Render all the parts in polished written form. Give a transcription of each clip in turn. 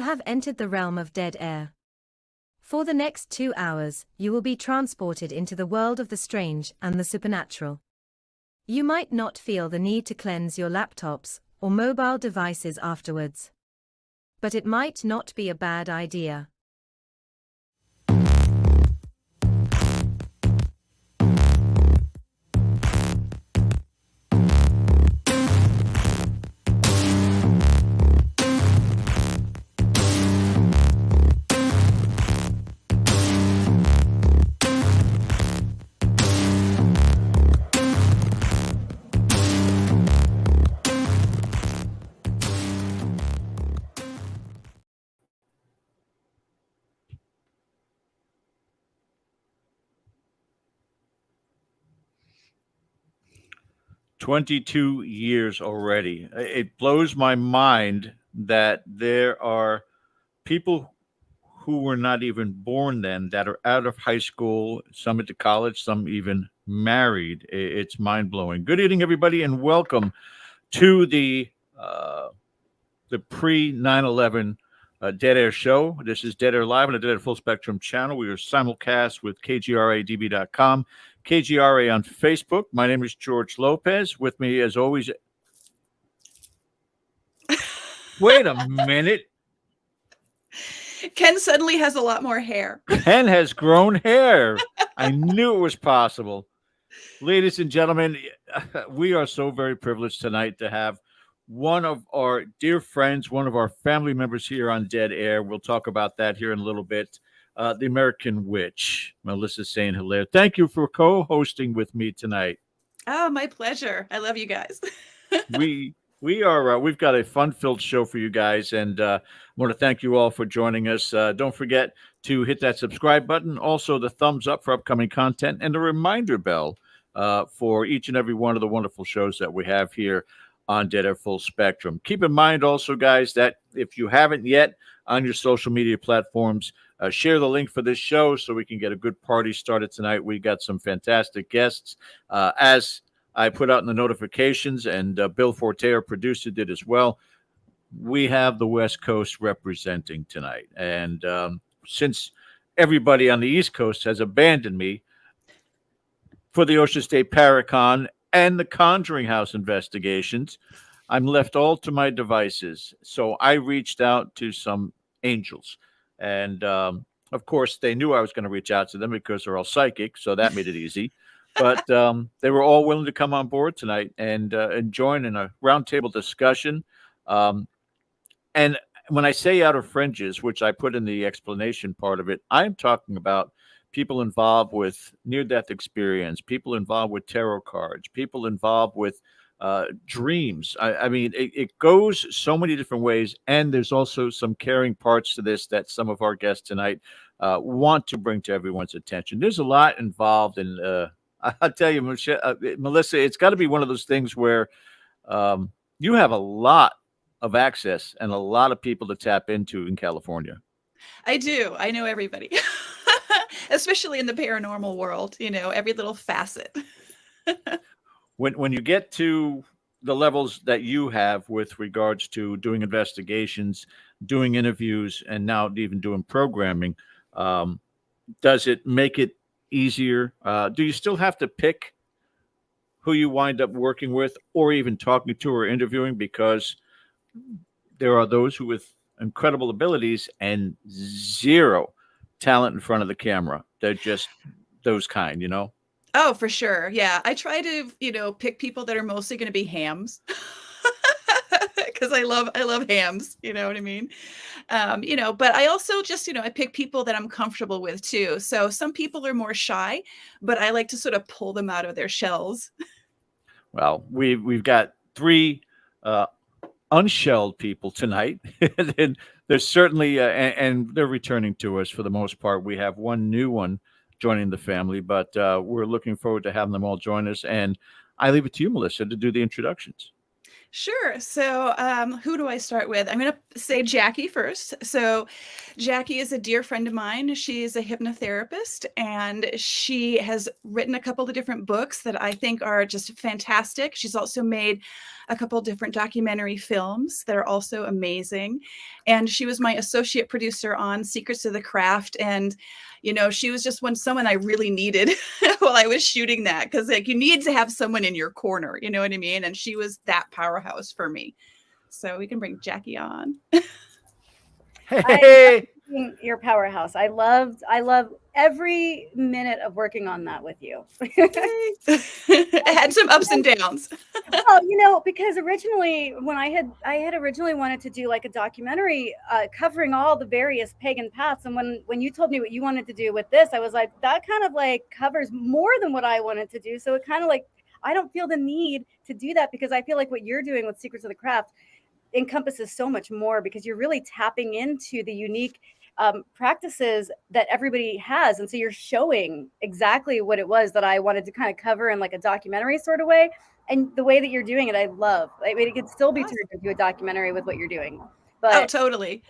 You have entered the realm of dead air. For the next 2 hours, you will be transported into the world of the strange and the supernatural. You might not feel the need to cleanse your laptops or mobile devices afterwards. But it might not be a bad idea. "22 years already. It blows my mind that there are people who were not even born then that are out of high school, some into college, some even married. It's mind blowing. Good evening, everybody, and welcome to the pre 9/11 Dead Air show. This is Dead Air Live on the Dead Air Full Spectrum channel. We are simulcast with KGRADB.com, KGRA on Facebook. My name is George Lopez. With me, as always. Wait a minute. Ken suddenly has a lot more hair. Ken has grown hair. I knew it was possible. Ladies and gentlemen, we are so very privileged tonight to have one of our dear friends, one of our family members here on Dead Air. We'll talk about that here in a little bit. The American Witch, Melissa Saint Hilaire. Thank you for co-hosting with me tonight. Oh, my pleasure. I love you guys. We've got a fun-filled show for you guys, and I want to thank you all for joining us. Don't forget to hit that subscribe button, also the thumbs up for upcoming content, and the reminder bell for each and every one of the wonderful shows that we have here on Dead Air Full Spectrum. Keep in mind also, guys, that if you haven't yet on your social media platforms, share the link for this show so we can get a good party started tonight. We got some fantastic guests. As I put out in the notifications, and Bill Forte, our producer, did as well. We have the West Coast representing tonight. And since everybody on the East Coast has abandoned me for the Ocean State Paracon and the Conjuring House investigations, I'm left all to my devices. So I reached out to some angels. And, of course, they knew I was going to reach out to them because they're all psychic, so that made it easy. But they were all willing to come on board tonight and join in a roundtable discussion. And when I say outer fringes, which I put in the explanation part of it, I'm talking about people involved with near-death experience, people involved with tarot cards, people involved with dreams. I mean, it goes so many different ways, and there's also some caring parts to this that some of our guests tonight want to bring to everyone's attention. There's a lot involved in I'll tell you, Melissa, it's got to be one of those things where you have a lot of access and a lot of people to tap into in California. I do. I know everybody, especially in the paranormal world, every little facet. When you get to the levels that you have with regards to doing investigations, doing interviews, and now even doing programming, does it make it easier? Do you still have to pick who you wind up working with or even talking to or interviewing? Because there are those who with incredible abilities and zero talent in front of the camera. They're just those kind, Oh, for sure. Yeah. I try to, pick people that are mostly going to be hams. Because I love hams, you know what I mean? But I also just, I pick people that I'm comfortable with too. So some people are more shy, but I like to sort of pull them out of their shells. Well, we've got three unshelled people tonight. And there's certainly, and they're returning to us for the most part. We have one new one joining the family, but we're looking forward to having them all join us. And I leave it to you, Melissa, to do the introductions. Sure. So who do I start with? I'm going to say Jacqui first. So Jacqui is a dear friend of mine. She's a hypnotherapist, and she has written a couple of different books that I think are just fantastic. She's also made a couple different documentary films that are also amazing. And she was my associate producer on Secrets of the Craft. And, you know, she was just someone I really needed while I was shooting that, because like you need to have someone in your corner, you know what I mean? And she was that powerhouse for me. So we can bring Jacqui on. Hey, Your powerhouse. I love every minute of working on that with you. It had some ups and downs. Well, you know, because originally when I had originally wanted to do like a documentary covering all the various pagan paths, and when you told me what you wanted to do with this, I was like, that kind of like covers more than what I wanted to do. So it kind of like, I don't feel the need to do that, because I feel like what you're doing with Secrets of the Craft encompasses so much more, because you're really tapping into the unique practices that everybody has. And so you're showing exactly what it was that I wanted to kind of cover in like a documentary sort of way. And the way that you're doing it, I love. I mean, it could still be turned into a documentary with what you're doing. But oh, totally.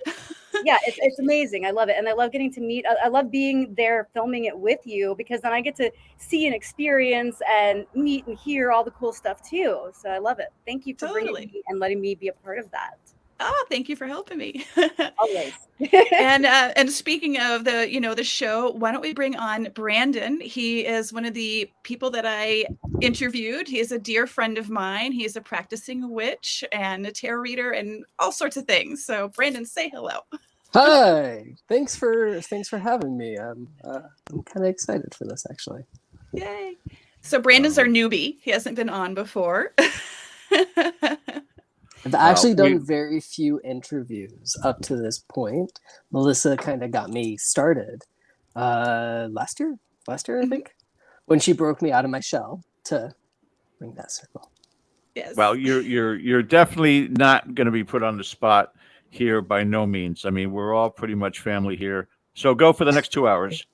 yeah, it's amazing. I love it. And I love getting to meet, I love being there filming it with you, because then I get to see and experience and meet and hear all the cool stuff too. So I love it. Thank you for bringing me and letting me be a part of that. Oh, thank you for helping me. Always. And speaking of the show, why don't we bring on Branden? He is one of the people that I interviewed. He is a dear friend of mine. He is a practicing witch and a tarot reader and all sorts of things. So Branden, say hello. Hi. Thanks for having me. I'm kind of excited for this, actually. Yay. So Branden's our newbie. He hasn't been on before. I've actually done very few interviews up to this point. Melissa kind of got me started last year, I think, when she broke me out of my shell to bring that circle. Yes. Well, you're definitely not going to be put on the spot here by no means. I mean, we're all pretty much family here. So go for the next 2 hours.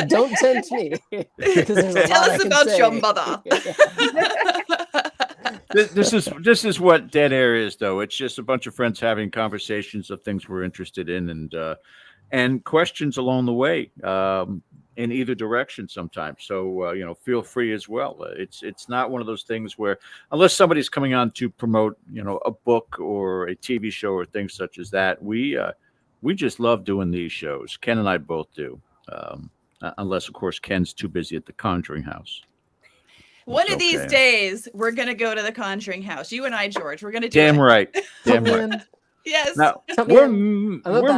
Don't tempt me. Tell us about your mother. This is what Dead Air is, though. It's just a bunch of friends having conversations of things we're interested in, and questions along the way in either direction sometimes. So feel free as well. It's not one of those things where, unless somebody's coming on to promote a book or a TV show or things such as that, we just love doing these shows. Ken and I both do, unless of course Ken's too busy at the Conjuring House. One of these days, we're going to go to the Conjuring House. You and I, George, we're going to do Damn it. right. Damn right. Yes. Now, we're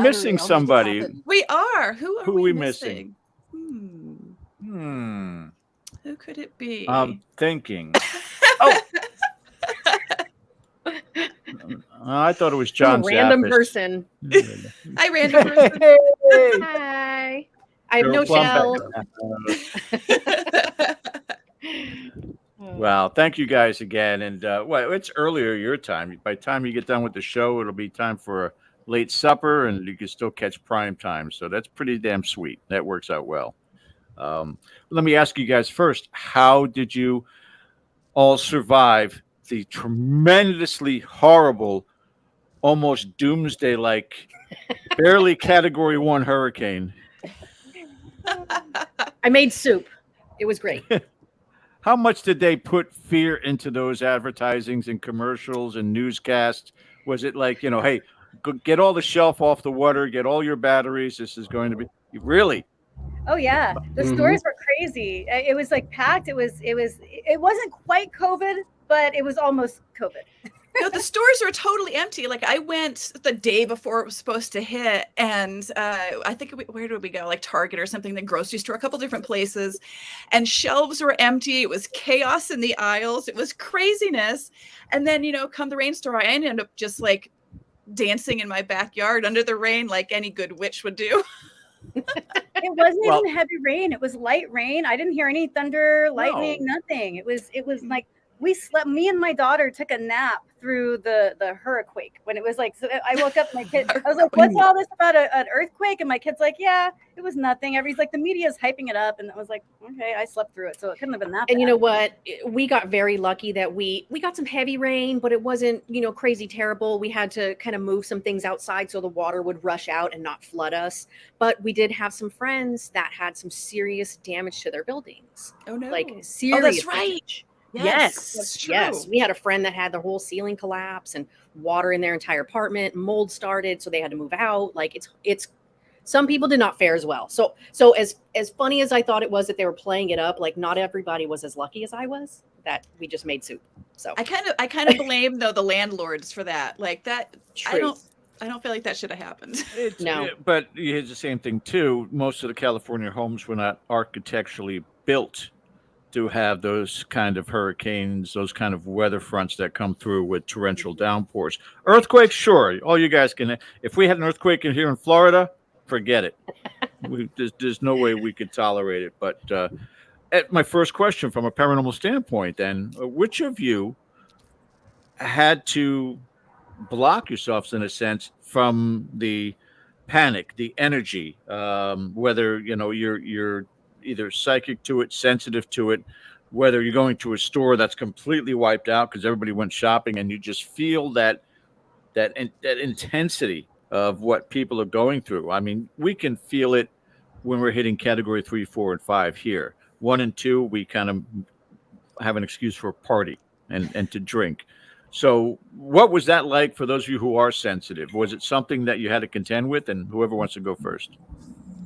missing somebody. We are. Who are we missing? Who could it be? I'm thinking. I thought it was John random Zappis. person. Hi, random person. Hey. Hi. I have no Cheryl shell. Well, thank you guys again. And it's earlier your time. By the time you get done with the show, it'll be time for a late supper, and you can still catch prime time. So that's pretty damn sweet. That works out well. Let me ask you guys first, how did you all survive the tremendously horrible, almost doomsday-like, barely Category 1 hurricane? I made soup. It was great. How much did they put fear into those advertisings and commercials and newscasts? Was it like, hey, get all the shelf off the water, get all your batteries. This is going to be really. Oh yeah, the stores were crazy. It was like packed. It wasn't quite COVID, but it was almost COVID. No, the stores were totally empty. Like I went the day before it was supposed to hit, and I think where did we go? Like Target or something, the grocery store, a couple different places, and shelves were empty. It was chaos in the aisles. It was craziness. And then come the rainstorm, I ended up just like dancing in my backyard under the rain, like any good witch would do. It wasn't even heavy rain. It was light rain. I didn't hear any thunder, lightning, nothing. It was like we slept. Me and my daughter took a nap through the hurricane when it was like. So I woke up, my kid. I was like, "What's all this about an earthquake?" And my kid's like, "Yeah, it was nothing." Everybody's like, "The media's hyping it up," and I was like, "Okay, I slept through it, so it couldn't have been that." And bad. you know what? We got very lucky that we got some heavy rain, but it wasn't crazy terrible. We had to kind of move some things outside so the water would rush out and not flood us. But we did have some friends that had some serious damage to their buildings. Oh no! Like serious. Oh, that's right. damage. Yes, that's true. Yes. We had a friend that had the whole ceiling collapse and water in their entire apartment. Mold started, so they had to move out. Like it's. Some people did not fare as well. So as funny as I thought it was that they were playing it up, like not everybody was as lucky as I was. That we just made soup. So I kind of blame though the landlords for that. Like that, Truth. I don't feel like that should have happened. No. But here's the same thing too. Most of the California homes were not architecturally built to have those kind of hurricanes, those kind of weather fronts that come through with torrential downpours. Earthquakes, sure. All you guys can. If we had an earthquake in here in Florida, forget it. There's no way we could tolerate it. But at my first question from a paranormal standpoint, then, which of you had to block yourselves in a sense from the panic, the energy, whether you're either psychic to it, sensitive to it, whether you're going to a store that's completely wiped out because everybody went shopping, and you just feel that intensity of what people are going through. I mean, we can feel it when we're hitting category 3, 4, and 5 here. 1 and 2, we kind of have an excuse for a party and to drink. So what was that like for those of you who are sensitive? Was it something that you had to contend with? And whoever wants to go first.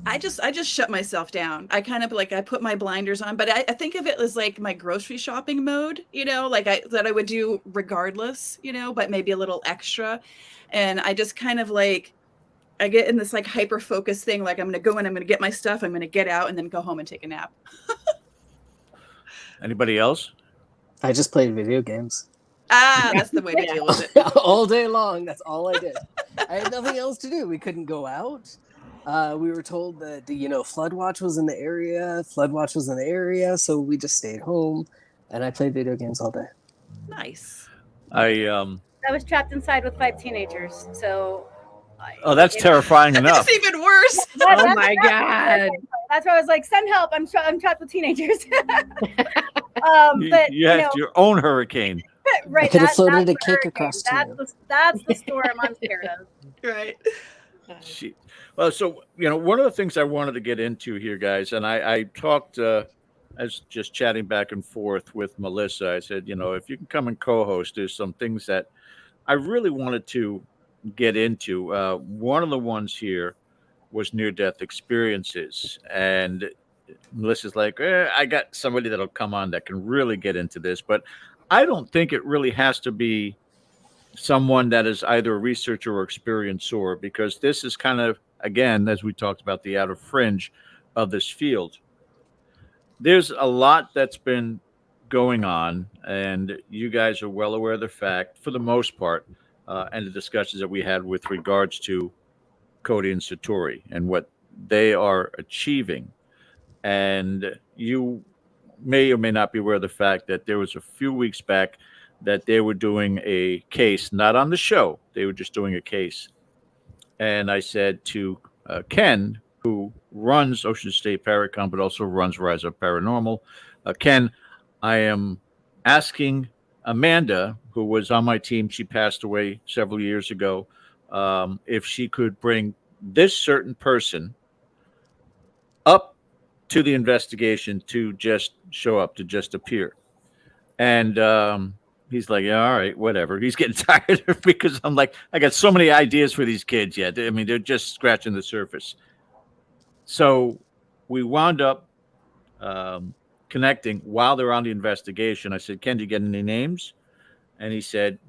I just shut myself down. I kind of I put my blinders on, but I think of it as like my grocery shopping mode, like that I would do regardless, but maybe a little extra. And I just kind of I get in this hyper focus thing. Like I'm going to go in, I'm going to get my stuff, I'm going to get out and then go home and take a nap. Anybody else? I just played video games. That's the way to deal with it. All day long. That's all I did. I had nothing else to do. We couldn't go out. We were told that, flood watch was in the area. So we just stayed home and I played video games all day. Nice. I was trapped inside with 5 teenagers. So. That's terrifying enough. It's even worse. Oh my God. That's why I was like, send help. I'm trapped with teenagers. But you had your own hurricane. Right. I could have floated a cake across to you. That's the storm I'm scared of. Right. Well, so, one of the things I wanted to get into here, guys, and I talked, I was just chatting back and forth with Melissa. I said, if you can come and co-host, there's some things that I really wanted to get into. One of the ones here was near-death experiences. And Melissa's like, I got somebody that'll come on that can really get into this. But I don't think it really has to be someone that is either a researcher or experiencer, because this is kind of, again, as we talked about, the outer fringe of this field. There's a lot that's been going on, and you guys are well aware of the fact, for the most part, and the discussions that we had with regards to Cody and Satori and what they are achieving. And you may or may not be aware of the fact that there was a few weeks back that they were doing a case, not on the show. They were just doing a case. And I said to Ken, who runs Ocean State Paracon, but also runs Rise Up Paranormal, Ken, I am asking Amanda, who was on my team, she passed away several years ago, if she could bring this certain person up to the investigation to just show up, to just appear. And he's like, yeah, all right, whatever. He's getting tired of it because I'm like, I got so many ideas for these kids yet. I mean, they're just scratching the surface. So we wound up connecting while they're on the investigation. I said, Ken, did you get any names? And he said,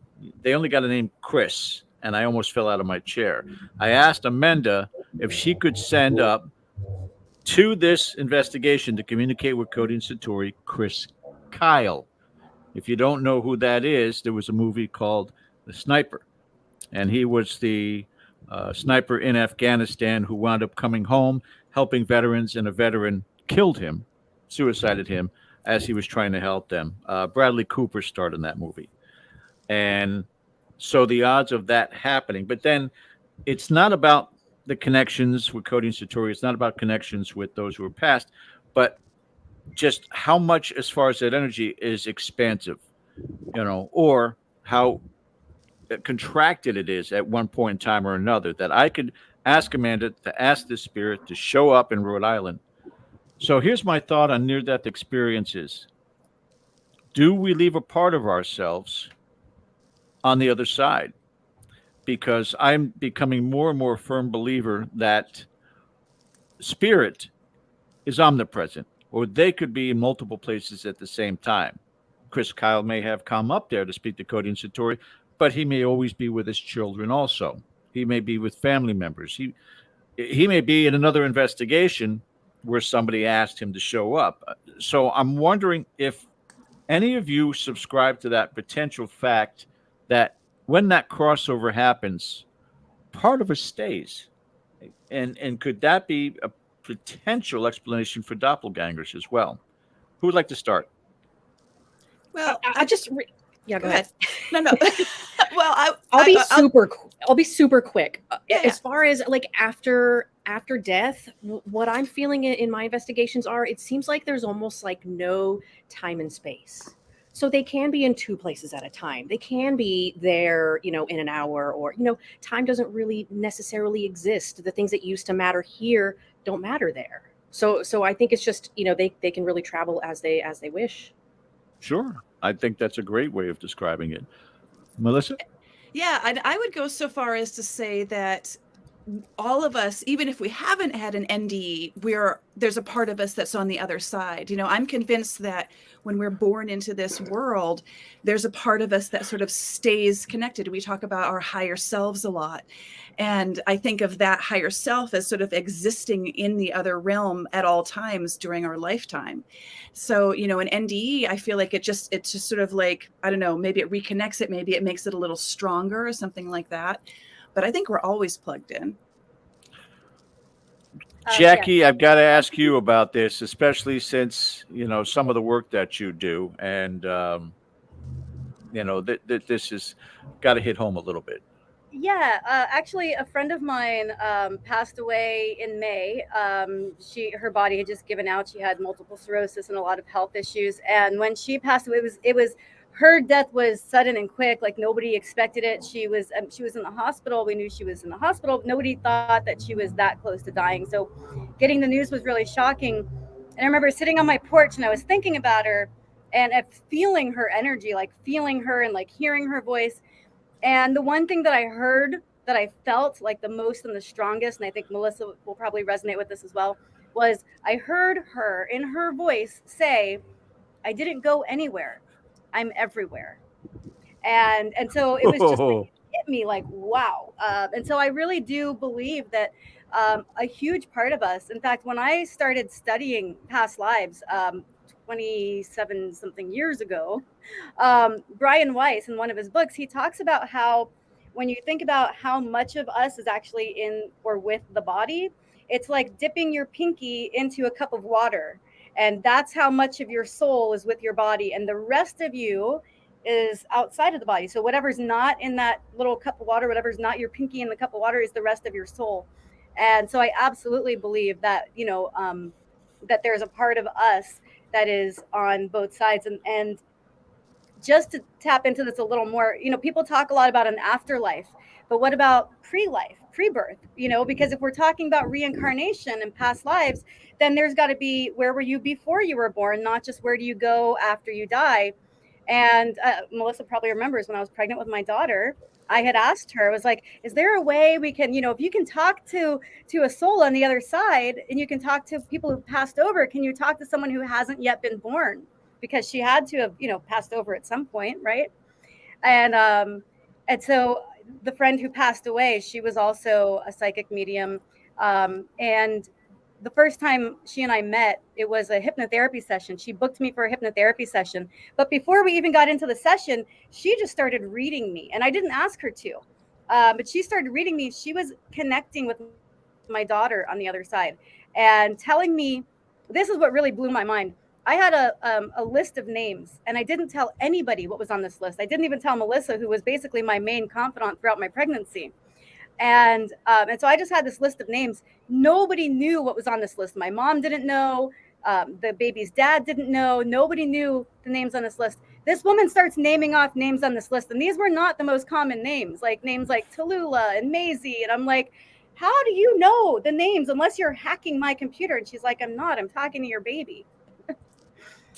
they only got a name Chris. And I almost fell out of my chair. I asked Amanda if she could send up to this investigation to communicate with Cody and Satori, Chris Kyle. If you don't know who that is, there was a movie called The Sniper. And he was the sniper in Afghanistan who wound up coming home, helping veterans, and a veteran killed him, suicided him as he was trying to help them. Bradley Cooper starred in that movie. And so the odds of that happening, but then it's not about the connections with Cody and Satori. It's not about connections with those who are passed, but just how much, as far as that energy is expansive, or how contracted it is at one point in time or another, that I could ask Amanda to ask this spirit to show up in Rhode Island. So here's my thought on near-death experiences. do we leave a part of ourselves on the other side? Because I'm becoming more and more a firm believer that spirit is omnipresent, or they could be in multiple places at the same time. Chris Kyle may have come up there to speak to Cody and Satori, but he may always be with his children also. He may be with family members. He may be in another investigation where somebody asked him to show up. So I'm wondering if any of you subscribe to that potential fact that when that crossover happens, part of us stays. And could that be a potential explanation for doppelgangers as well? Who would like to start? Well, Yeah, go ahead. No. Well, I'll be super quick. Yeah. As far as like after death, what I'm feeling in my investigations are, it seems like there's almost like no time and space. So they can be in two places at a time. They can be there, in an hour, or, time doesn't really necessarily exist. The things that used to matter here don't matter there. So I think it's just, they can really travel as they wish. Sure. I think that's a great way of describing it. Melissa? Yeah, I would go so far as to say that all of us, even if we haven't had an NDE, there's a part of us that's on the other side. I'm convinced that when we're born into this world, there's a part of us that sort of stays connected. We talk about our higher selves a lot. And I think of that higher self as sort of existing in the other realm at all times during our lifetime. So, an NDE, I feel like it's just sort of like, I don't know, maybe it reconnects it, maybe it makes it a little stronger or something like that. But I think we're always plugged in. Jacqui, I've got to ask you about this, especially since, some of the work that you do. And, this has got to hit home a little bit. Yeah, actually, a friend of mine passed away in May. Her body had just given out. She had multiple sclerosis and a lot of health issues. And when she passed away, her death was sudden and quick. Like nobody expected it. She was in the hospital. We knew she was in the hospital. Nobody thought that she was that close to dying. So, getting the news was really shocking. And I remember sitting on my porch and I was thinking about her and feeling her energy, like feeling her and like hearing her voice. And the one thing that I heard, that I felt like the most and the strongest, and I think Melissa will probably resonate with this as well, was I heard her in her voice say, "I didn't go anywhere. I'm everywhere." And so it was just like, it hit me like, wow. And so I really do believe that a huge part of us, in fact, when I started studying past lives, 27 something years ago, Brian Weiss, in one of his books, he talks about how when you think about how much of us is actually in or with the body, it's like dipping your pinky into a cup of water. And that's how much of your soul is with your body. And the rest of you is outside of the body. So whatever's not in that little cup of water, whatever's not your pinky in the cup of water, is the rest of your soul. And so I absolutely believe that, that there's a part of us that is on both sides. And just to tap into this a little more, people talk a lot about an afterlife, but what about pre-life, pre-birth? Because if we're talking about reincarnation and past lives, then there's got to be, where were you before you were born, not just where do you go after you die. And Melissa probably remembers when I was pregnant with my daughter, I had asked her, I was like, is there a way we can, if you can talk to a soul on the other side and you can talk to people who passed over, can you talk to someone who hasn't yet been born? Because she had to have, passed over at some point, right? And so the friend who passed away, she was also a psychic medium. And the first time she and I met, it was a hypnotherapy session. She booked me for a hypnotherapy session. But before we even got into the session, she just started reading me. And I didn't ask her to, but she started reading me. She was connecting with my daughter on the other side and telling me, this is what really blew my mind. I had a list of names, and I didn't tell anybody what was on this list. I didn't even tell Melissa, who was basically my main confidant throughout my pregnancy. And so I just had this list of names. Nobody knew what was on this list. My mom didn't know. The baby's dad didn't know. Nobody knew the names on this list. This woman starts naming off names on this list, and these were not the most common names, like names like Tallulah and Maisie. And I'm like, how do you know the names unless you're hacking my computer? And she's like, I'm not. I'm talking to your baby.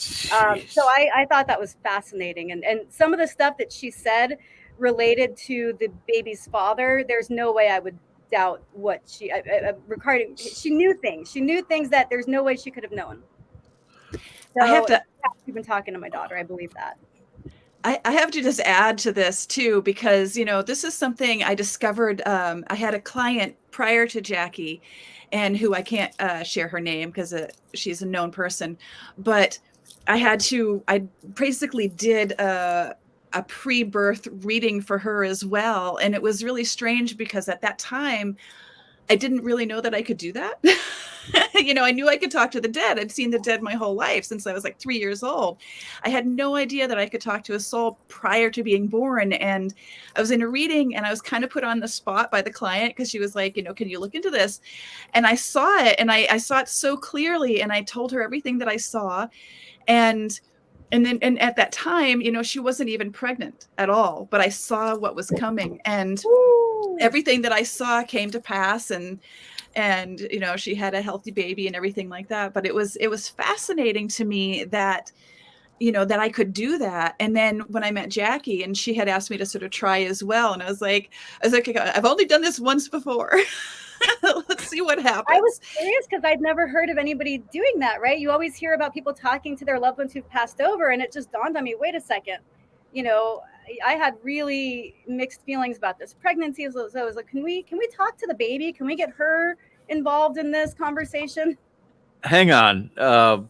So I thought that was fascinating. And some of the stuff that she said related to the baby's father, there's no way I would doubt what regarding, she knew things that there's no way she could have known. So I have to she's been talking to my daughter. I believe that. I have to just add to this too, because, you know, this is something I discovered. I had a client prior to Jacqui, and who I can't share her name because she's a known person, but I basically did a pre-birth reading for her as well. And it was really strange because at that time, I didn't really know that I could do that. You know, I knew I could talk to the dead. I'd seen the dead my whole life since I was like 3 years old. I had no idea that I could talk to a soul prior to being born. And I was in a reading and I was kind of put on the spot by the client because she was like, you know, can you look into this? And I saw it, and I saw it so clearly. And I told her everything that I saw. And at that time, you know, she wasn't even pregnant at all, but I saw what was coming, and everything that I saw came to pass. And you know, she had a healthy baby and everything like that. But it was fascinating to me that, you know, that I could do that. And then when I met Jacqui, and she had asked me to sort of try as well, and I was like, I've only done this once before. Let's see what happens. I was curious because I'd never heard of anybody doing that, right? You always hear about people talking to their loved ones who've passed over, and it just dawned on me, wait a second, you know, I had really mixed feelings about this pregnancy. So I was like, can we talk to the baby? Can we get her involved in this conversation? Hang on.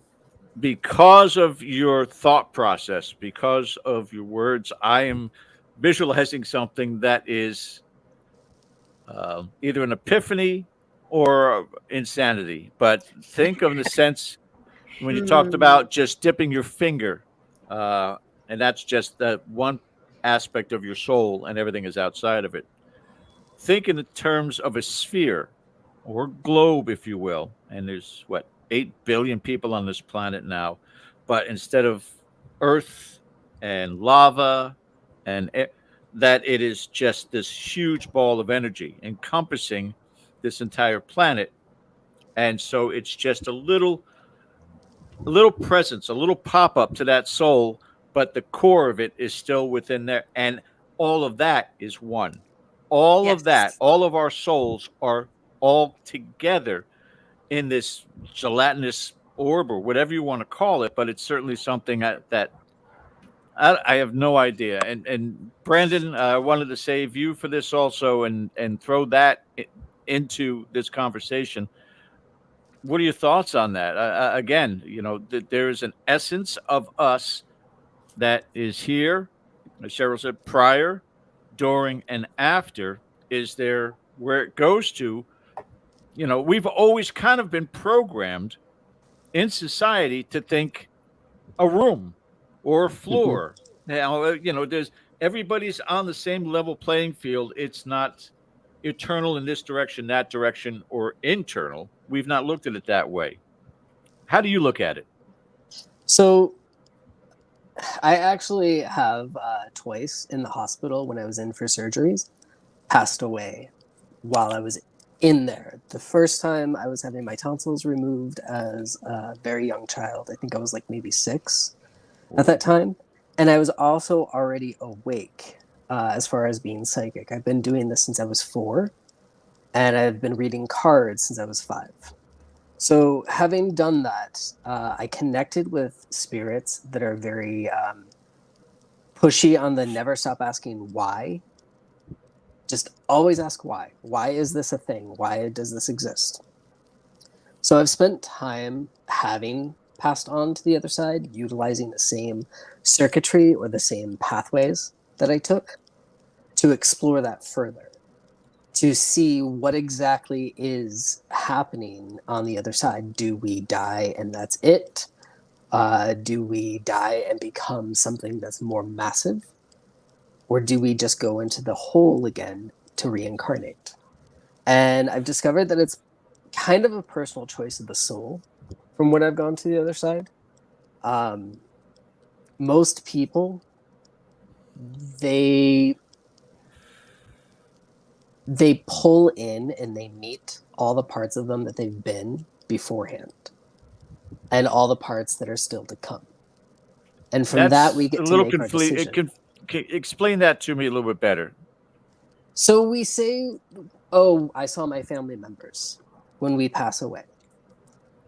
Because of your thought process, because of your words, I am visualizing something that is either an epiphany or insanity. But think of the sense when you talked about just dipping your finger, and that's just that one aspect of your soul, and everything is outside of it. Think in the terms of a sphere or globe, if you will. And there's 8 billion people on this planet now. But instead of earth and lava and that, it is just this huge ball of energy encompassing this entire planet. And so it's just a little presence, a little pop up to that soul, but the core of it is still within there. And all of that is one. All of that, all of our souls are all together in this gelatinous orb, or whatever you want to call it. But it's certainly something that I have no idea. And Branden, I wanted to save you for this also, and throw that into this conversation. What are your thoughts on that? Again, you know, there is an essence of us that is here, as Cheryl said, prior, during, and after. Is there where it goes to? You know, we've always kind of been programmed in society to think a room or a floor. Now, you know, everybody's on the same level playing field. It's not eternal in this direction, that direction, or internal. We've not looked at it that way. How do you look at it? So I actually have twice in the hospital, when I was in for surgeries, passed away while I was in there. The first time I was having my tonsils removed as a very young child. I think I was like maybe 6 at that time. And I was also already awake as far as being psychic. I've been doing this since I was 4, and I've been reading cards since I was 5. So having done that, I connected with spirits that are very pushy on the never stop asking why. Just always ask why. Why is this a thing? Why does this exist? So I've spent time having passed on to the other side, utilizing the same circuitry or the same pathways that I took to explore that further, to see what exactly is happening on the other side. Do we die and that's it? Do we die and become something that's more massive? Or do we just go into the hole again to reincarnate? And I've discovered that it's kind of a personal choice of the soul from when I've gone to the other side. Most people, they pull in and they meet all the parts of them that they've been beforehand, and all the parts that are still to come. And from that, we a get to little make our decision. Explain that to me a little bit better. So we say, oh, I saw my family members when we pass away.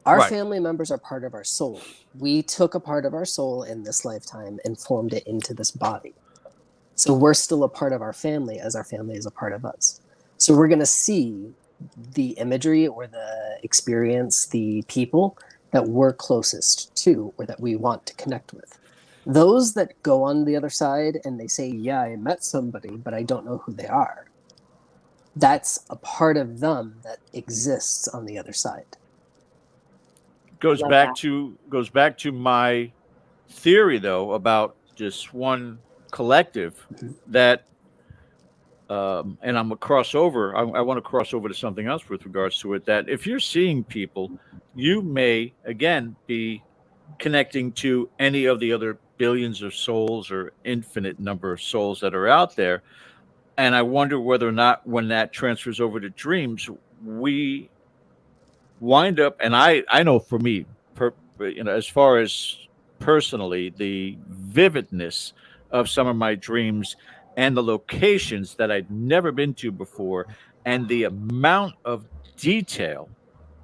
Our Right. family members are part of our soul. We took a part of our soul in this lifetime and formed it into this body. So we're still a part of our family as our family is a part of us. So we're going to see the imagery or the experience, the people that we're closest to or that we want to connect with. Those that go on the other side and they say, yeah, I met somebody, but I don't know who they are. That's a part of them that exists on the other side. Goes Love back that. to my theory though about just one collective that and I'm a crossover. I want to cross over to something else with regards to it, that if you're seeing people, you may again be connecting to any of the other billions of souls or infinite number of souls that are out there. And I wonder whether or not when that transfers over to dreams, we wind up, and I know for me, as far as personally, the vividness of some of my dreams and the locations that I'd never been to before, and the amount of detail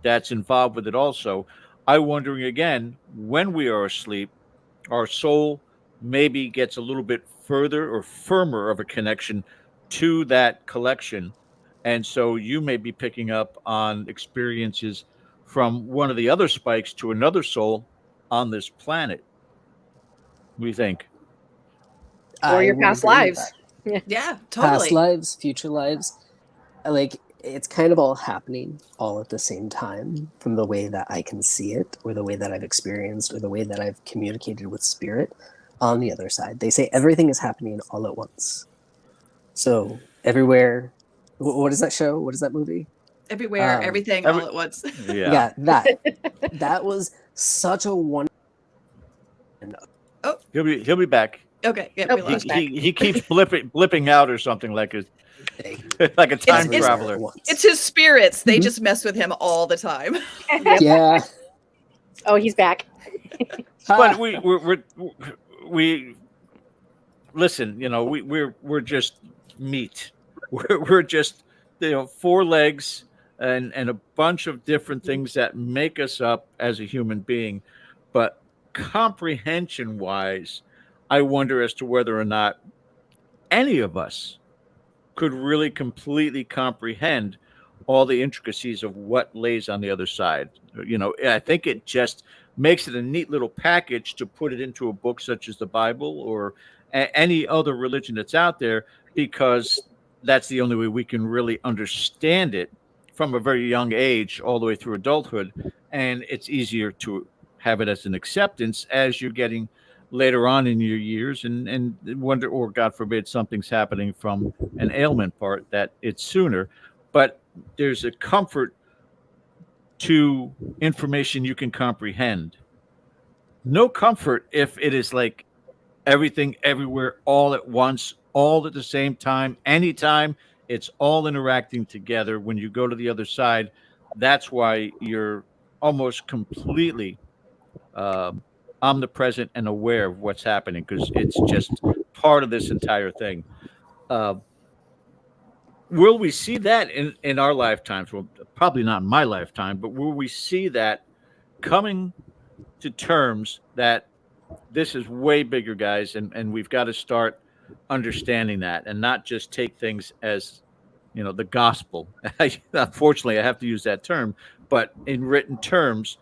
that's involved with it also. I wondering again, when we are asleep, our soul maybe gets a little bit further or firmer of a connection to that collection. And so you may be picking up on experiences from one of the other spikes to another soul on this planet. What do you think? Or I your would past agree with lives. that. Yeah, Past totally. lives, future lives, like it's kind of all happening all at the same time from the way that I can see it or the way that I've experienced or the way that I've communicated with spirit on the other side. They say everything is happening all at once. So everywhere, what is that show? What is that movie? Everywhere, everything, Every, all at once. yeah. Yeah, that was such a one. Oh, He'll be back. okay. Yeah, Oh, we He, lost he's back. he keeps blipping out or something like a Thing like a time It's- everywhere traveler. at once. It's his spirits. They Mhm. just mess with him all the time. Yep. Yeah. Oh, he's back. But we listen, we're just meat. We're just four legs and a bunch of different things that make us up as a human being. But comprehension wise, I wonder as to whether or not any of us could really completely comprehend all the intricacies of what lays on the other side. I think it just makes it a neat little package to put it into a book such as the Bible or any other religion that's out there, because that's the only way we can really understand it from a very young age all the way through adulthood. And it's easier to have it as an acceptance as you're getting later on in your years and wonder, or God forbid, something's happening from an ailment part, that it's sooner. But there's a comfort to information you can comprehend. No comfort if it is like everything everywhere all at once, all at the same time, anytime. It's all interacting together. When you go to the other side, that's why you're almost completely omnipresent and aware of what's happening, because it's just part of this entire thing. Uh, will we see that in our lifetimes? Well, probably not in my lifetime, but will we see that coming to terms that this is way bigger, guys, and we've got to start understanding that and not just take things as the gospel. Unfortunately, I have to use that term, but in written terms,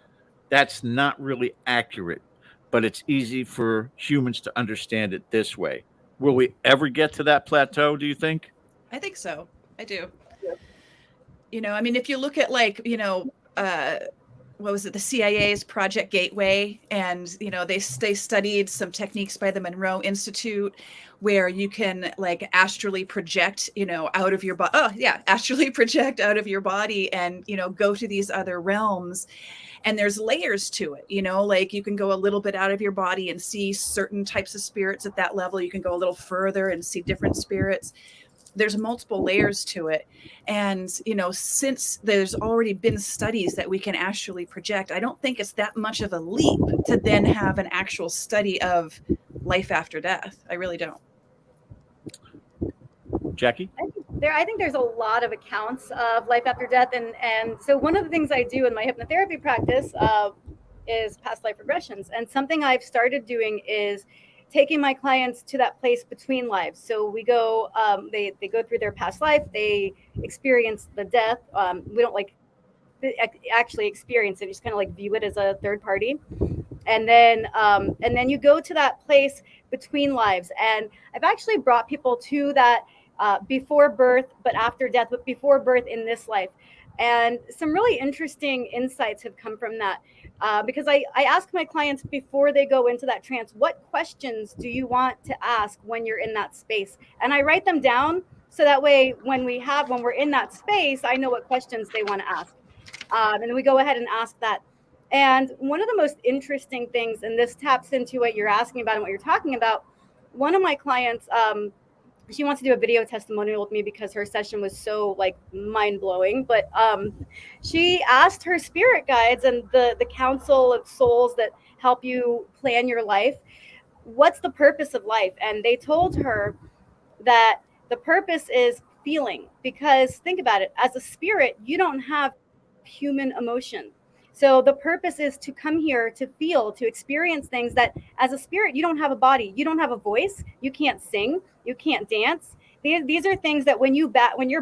that's not really accurate. But it's easy for humans to understand it this way. Will we ever get to that plateau, do you think? I think so. I do. I mean, if you look at what was it, the CIA's Project Gateway, and they studied some techniques by the Monroe Institute where you can astrally project out of your body. Astrally project out of your body and go to these other realms. And there's layers to it, you can go a little bit out of your body and see certain types of spirits at that level. You can go a little further and see different spirits. there's multiple layers to it. And, since there's already been studies that we can actually project, I don't think it's that much of a leap to then have an actual study of life after death. I really don't. Jacqui? I think there's a lot of accounts of life after death, and so one of the things I do in my hypnotherapy practice is past life regressions, and something I've started doing is taking my clients to that place between lives. So we go, they go through their past life, they experience the death. We don't actually experience it; just kind of view it as a third party. And then you go to that place between lives. And I've actually brought people to that before birth, but after death, but before birth in this life. And some really interesting insights have come from that. Because I ask my clients before they go into that trance, what questions do you want to ask when you're in that space? And I write them down so that way when we're in that space, I know what questions they want to ask. And then we go ahead and ask that. And one of the most interesting things, and this taps into what you're asking about and what you're talking about, one of my clients, she wants to do a video testimonial with me because her session was so mind-blowing. But she asked her spirit guides and the council of souls that help you plan your life, what's the purpose of life? And they told her that the purpose is feeling, because think about it, as a spirit, you don't have human emotion. So the purpose is to come here to feel, to experience things that as a spirit, you don't have a body, you don't have a voice, you can't sing, you can't dance. These are things that when you're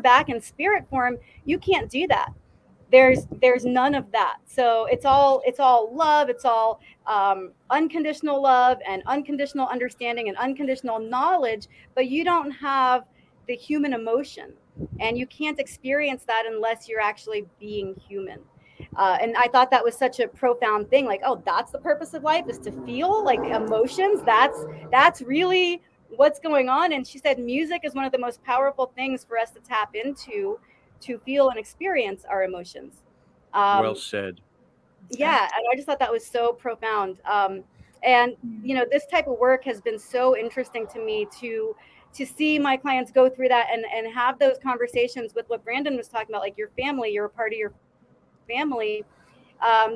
back in spirit form, you can't do that. There's none of that. So it's all love. It's all unconditional love and unconditional understanding and unconditional knowledge, but you don't have the human emotion, and you can't experience that unless you're actually being human. And I thought that was such a profound thing. That's the purpose of life, is to feel emotions. That's really what's going on. And she said music is one of the most powerful things for us to tap into, to feel and experience our emotions. Well said. Yeah, and I just thought that was so profound. And this type of work has been so interesting to me to see my clients go through that and have those conversations with what Branden was talking about, your family, you're a part of your family.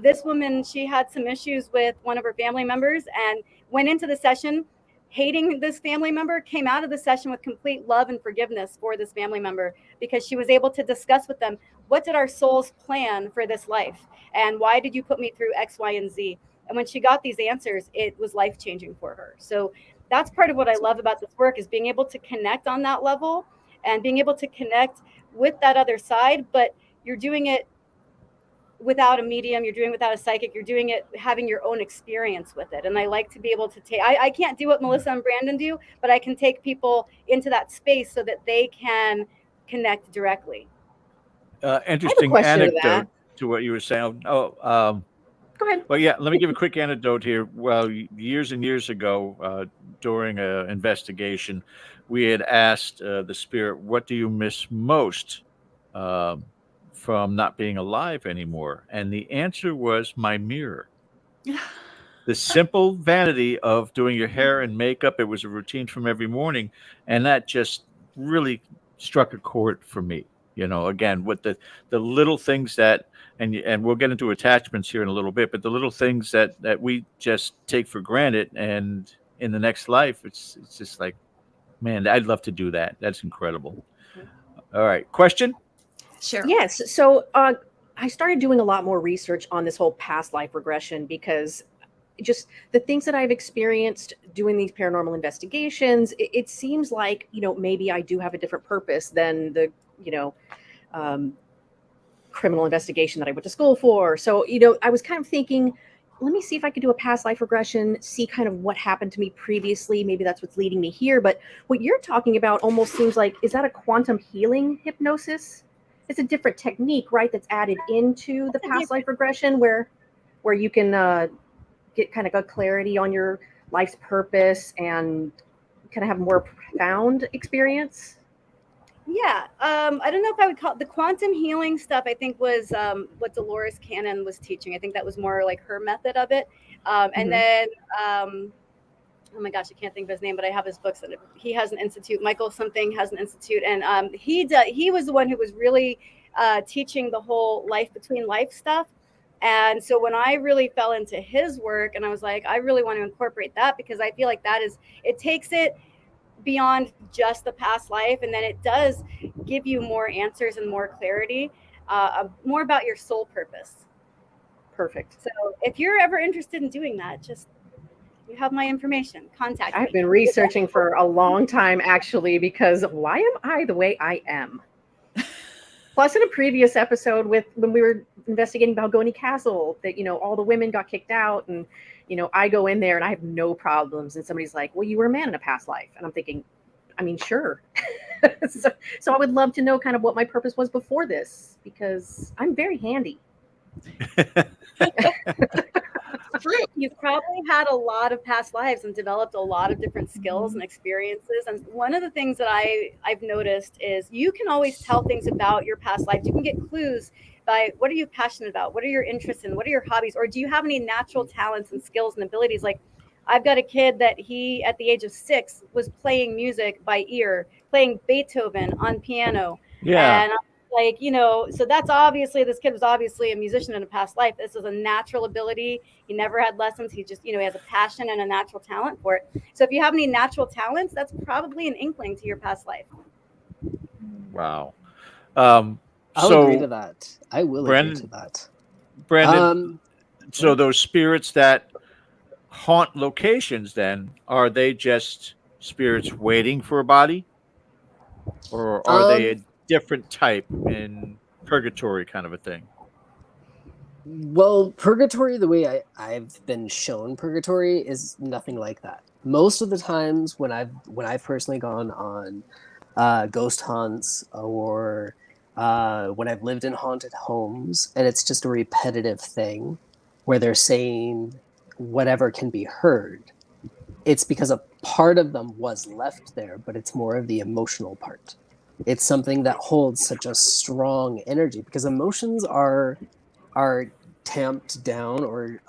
This woman, she had some issues with one of her family members and went into the session hating this family member, came out of the session with complete love and forgiveness for this family member, because she was able to discuss with them, what did our souls plan for this life? And why did you put me through X, Y, and Z? And when she got these answers, it was life-changing for her. So that's part of what I love about this work, is being able to connect on that level and being able to connect with that other side, but you're doing it without a medium, you're doing it without a psychic, you're doing it having your own experience with it. And I like to be able to take, I can't do what Melissa and Branden do, but I can take people into that space so that they can connect directly. Interesting anecdote to what you were saying. Go ahead. Well, yeah, let me give a quick anecdote here. Well, years and years ago, during an investigation, we had asked the spirit, what do you miss most from not being alive anymore? And the answer was my mirror. The simple vanity of doing your hair and makeup, it was a routine from every morning. And that just really struck a chord for me. Again, with the little things that, and we'll get into attachments here in a little bit, but the little things that we just take for granted, and in the next life, it's just man, I'd love to do that. That's incredible. All right. Question? Sure. Yes. So I started doing a lot more research on this whole past life regression, because just the things that I've experienced doing these paranormal investigations, it seems like, maybe I do have a different purpose than the, criminal investigation that I went to school for. So, I was kind of thinking, let me see if I could do a past life regression, see kind of what happened to me previously. Maybe that's what's leading me here. But what you're talking about almost seems like, is that a quantum healing hypnosis? It's a different technique, right? That's added into the past life regression where you can get kind of a clarity on your life's purpose and kind of have a more profound experience. Yeah, I don't know if I would call it the quantum healing stuff. I think was what Dolores Cannon was teaching. I think that was more like her method of it. And then oh my gosh, I can't think of his name, but I have his books. And he has an institute. Michael something has an institute, and he was the one who was really teaching the whole life between life stuff. And so when I really fell into his work, and I was like, I really want to incorporate that, because I feel like it takes it beyond just the past life, and then it does give you more answers and more clarity, more about your soul purpose. Perfect. So if you're ever interested in doing that, just, you have my information, contact me. I've been researching for a long time, actually, because why am I the way I am? Plus, in a previous episode when we were investigating Balgoni Castle, that, all the women got kicked out, and, I go in there and I have no problems. And somebody's like, well, you were a man in a past life. And I'm thinking, I mean, sure. So I would love to know kind of what my purpose was before this, because I'm very handy. True. You've probably had a lot of past lives and developed a lot of different skills and experiences. And one of the things that I've noticed is you can always tell things about your past lives. You can get clues by, what are you passionate about? What are your interests in? What are your hobbies? Or do you have any natural talents and skills and abilities? Like, I've got a kid that he, at the age of 6, was playing music by ear, playing Beethoven on piano. Yeah. And like, so that's obviously, this kid was obviously a musician in a past life. This is a natural ability. He never had lessons. He just, he has a passion and a natural talent for it. So if you have any natural talents, that's probably an inkling to your past life. Wow. I'll So, agree to that. I will agree to that. Branden, so those spirits that haunt locations, then, are they just spirits waiting for a body? Or are they a different type in purgatory kind of a thing? Well, purgatory, the way I've been shown purgatory, is nothing like that. Most of the times when I've personally gone on ghost hunts, or when I've lived in haunted homes, and it's just a repetitive thing where they're saying whatever can be heard, it's because a part of them was left there, but it's more of the emotional part. It's something that holds such a strong energy, because emotions are tamped down or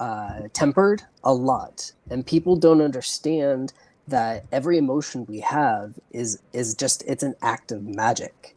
tempered a lot, and people don't understand that every emotion we have is just, it's an act of magic.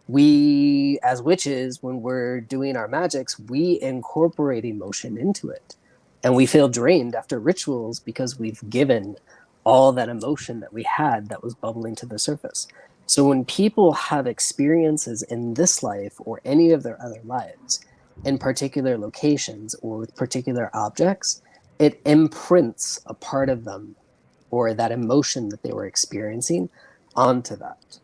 We, as witches, when we're doing our magics, we incorporate emotion into it, and we feel drained after rituals because we've given all that emotion that we had that was bubbling to the surface. So when people have experiences in this life or any of their other lives in particular locations or with particular objects, it imprints a part of them or that emotion that they were experiencing onto that.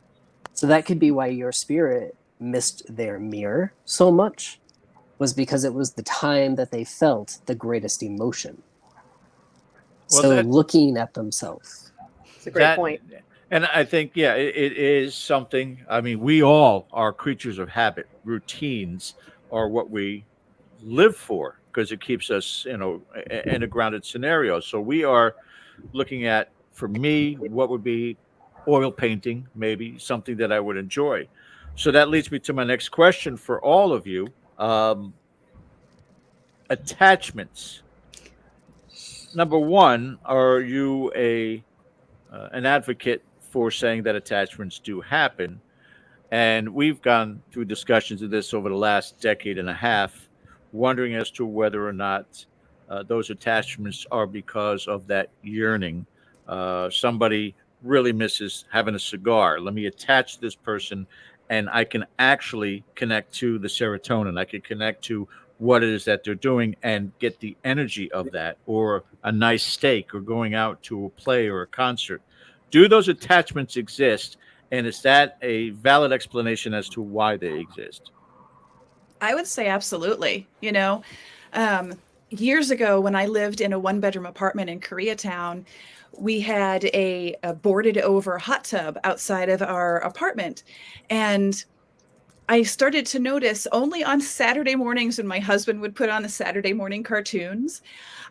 So that could be why your spirit missed their mirror so much, was because it was the time that they felt the greatest emotion. Well, so looking at themselves. It's a great point. And I think, yeah, it is something. I mean, we all are creatures of habit. Routines are what we live for, because it keeps us, in a grounded scenario. So we are looking at, for me, what would be oil painting, maybe something that I would enjoy. So that leads me to my next question for all of you. Attachments. Number one, are you an advocate for saying that attachments do happen? And we've gone through discussions of this over the last decade and a half, wondering as to whether or not those attachments are because of that yearning. Somebody really misses having a cigar. Let me attach this person, and I can actually connect to the serotonin. I can connect to what it is that they're doing and get the energy of that, or a nice steak, or going out to a play or a concert. Do those attachments exist? And is that a valid explanation as to why they exist? I would say absolutely. Years ago, when I lived in a 1-bedroom apartment in Koreatown, we had a boarded over hot tub outside of our apartment. And I started to notice, only on Saturday mornings when my husband would put on the Saturday morning cartoons,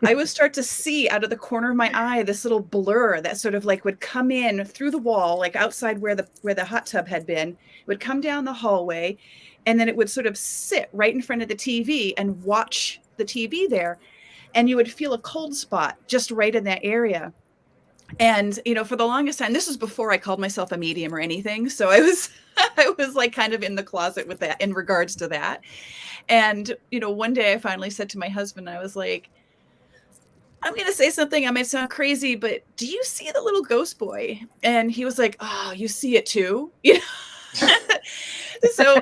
I would start to see out of the corner of my eye this little blur that sort of like would come in through the wall, like outside where the hot tub had been. It would come down the hallway, and then it would sort of sit right in front of the TV and watch the TV there. And you would feel a cold spot just right in that area. And, for the longest time, this was before I called myself a medium or anything. So I was, I was like kind of in the closet with that in regards to that. And, one day I finally said to my husband, I was like, I'm going to say something. I might sound crazy, but do you see the little ghost boy? And he was like, oh, you see it too? So,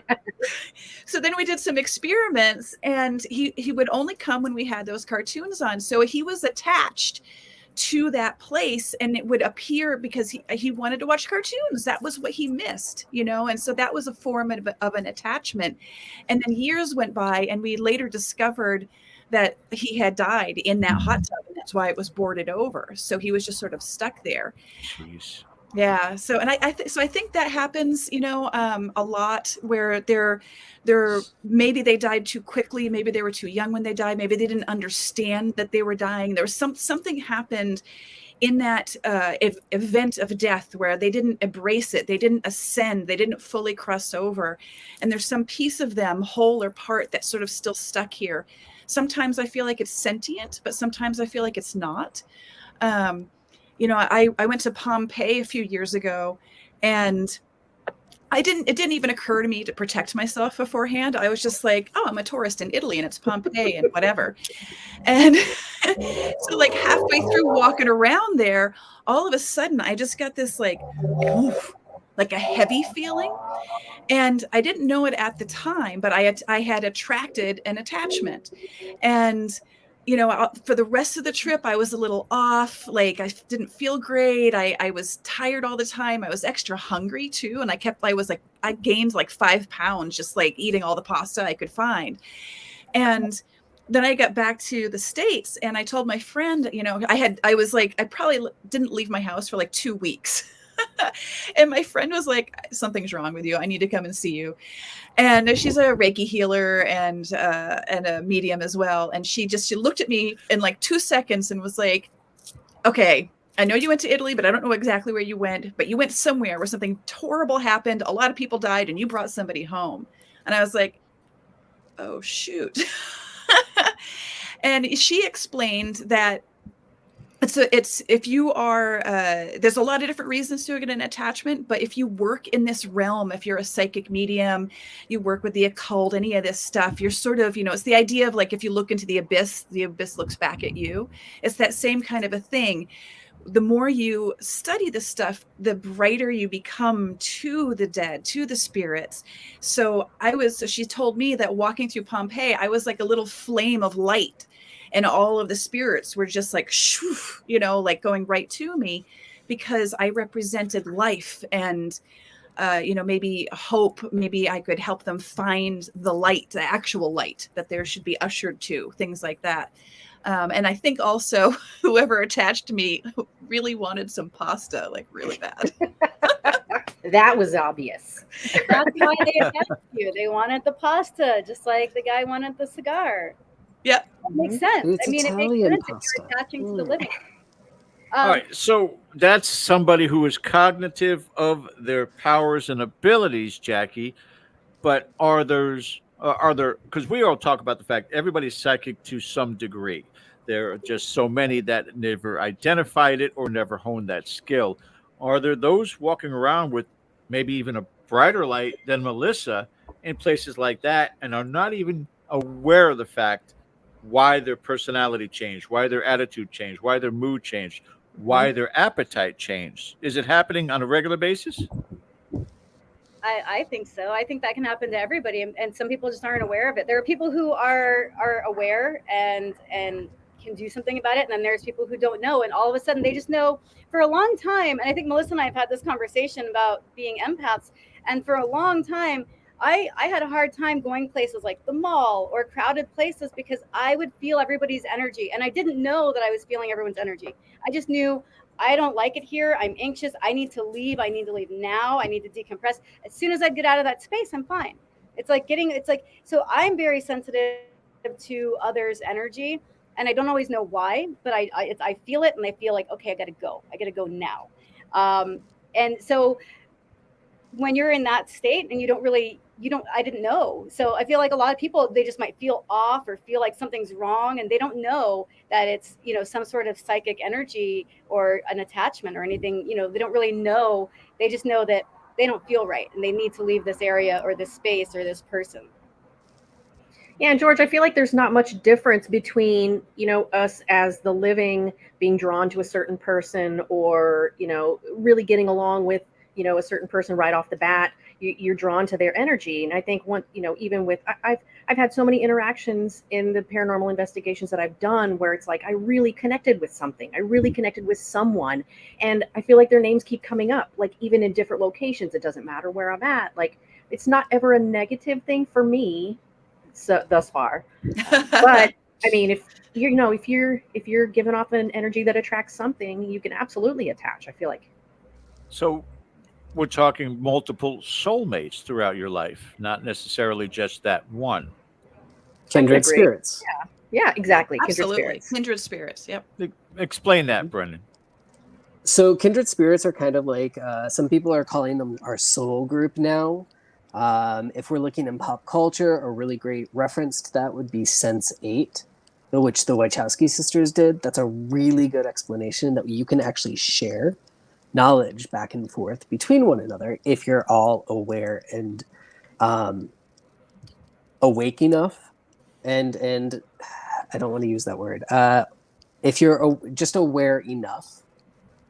so then we did some experiments, and he would only come when we had those cartoons on. So he was attached to that place, and it would appear because he wanted to watch cartoons. That was what he missed, and so that was a form of an attachment. And then years went by, and we later discovered that he had died in that hot tub, and that's why it was boarded over. So he was just sort of stuck there. Jeez. Yeah. So, and I think that happens, a lot where they're maybe they died too quickly. Maybe they were too young when they died. Maybe they didn't understand that they were dying. There was something happened in that event of death where they didn't embrace it. They didn't ascend. They didn't fully cross over. And there's some piece of them, whole or part, that's sort of still stuck here. Sometimes I feel like it's sentient, but sometimes I feel like it's not. I went to Pompeii a few years ago, and it didn't even occur to me to protect myself beforehand. I was just like, oh, I'm a tourist in Italy and it's Pompeii and whatever. And so like halfway through walking around there, all of a sudden I just got this like, oof, like a heavy feeling. And I didn't know it at the time, but I had attracted an attachment. And for the rest of the trip, I was a little off. Like I didn't feel great. I was tired all the time. I was extra hungry too. And I gained like 5 pounds, just like eating all the pasta I could find. And then I got back to the States, and I told my friend, I probably didn't leave my house for like 2 weeks. And my friend was like, something's wrong with you. I need to come and see you. And she's a Reiki healer and a medium as well. And she looked at me in like 2 seconds and was like, okay, I know you went to Italy, but I don't know exactly where you went, but you went somewhere where something horrible happened. A lot of people died and you brought somebody home. And I was like, oh, shoot. And she explained that it's if you are there's a lot of different reasons to get an attachment, but if you work in this realm, if you're a psychic medium, you work with the occult, any of this stuff, you're sort of, it's the idea of like, if you look into the abyss looks back at you. It's that same kind of a thing. The more you study this stuff, the brighter you become to the dead, to the spirits. So she told me that walking through Pompeii, I was like a little flame of light. And all of the spirits were just like, shoo, like going right to me, because I represented life and, maybe hope. Maybe I could help them find the light, the actual light that there should be ushered to, things like that. And I think also whoever attached to me really wanted some pasta, like really bad. That was obvious. That's why they attacked you. They wanted the pasta, just like the guy wanted the cigar. Yep. That makes sense. It's it Italian makes sense pasta. if you're attaching to the living. All right, so that's somebody who is cognitive of their powers and abilities, Jacqui. But are there? Because we all talk about the fact everybody's psychic to some degree. There are just so many that never identified it or never honed that skill. Are there those walking around with maybe even a brighter light than Melissa in places like that and are not even aware of the fact why their personality changed, why their attitude changed, why their mood changed, why their appetite changed? Is it happening on a regular basis? I think so. I think that can happen to everybody, and some people just aren't aware of it. There are people who are aware and can do something about it, and then there's people who don't know, and all of a sudden they just know for a long time. And I think Melissa and I have had this conversation about being empaths, and for a long time I had a hard time going places like the mall or crowded places because I would feel everybody's energy, and I didn't know that I was feeling everyone's energy. I just knew I don't like it here. I'm anxious. I need to leave. I need to leave now. I need to decompress. As soon as I get out of that space, I'm fine. So I'm very sensitive to others' energy, and I don't always know why, but I feel it, and I feel like, okay, I got to go. I got to go now. And so when you're in that state and I didn't know. So I feel like a lot of people, they just might feel off or feel like something's wrong, and they don't know that it's, some sort of psychic energy or an attachment or anything. They don't really know. They just know that they don't feel right and they need to leave this area or this space or this person. Yeah, and George, I feel like there's not much difference between, us as the living being drawn to a certain person, or, really getting along with, a certain person right off the bat. You're drawn to their energy. And I think even with, I've had so many interactions in the paranormal investigations that I've done where it's like, I really connected with something. I really connected with someone. And I feel like their names keep coming up, like even in different locations. It doesn't matter where I'm at. Like, it's not ever a negative thing for me. So thus far, but I mean, if you're giving off an energy that attracts something, you can absolutely attach, I feel like. So we're talking multiple soulmates throughout your life, not necessarily just that one. Kindred spirits. Yeah, exactly. Absolutely. Kindred spirits. Yep. Explain that, Branden. So kindred spirits are kind of like, some people are calling them our soul group now. If we're looking in pop culture, a really great reference to that would be Sense8, which the Wachowski sisters did. That's a really good explanation that you can actually share knowledge back and forth between one another if you're all aware and awake enough. And I don't want to use that word. If you're just aware enough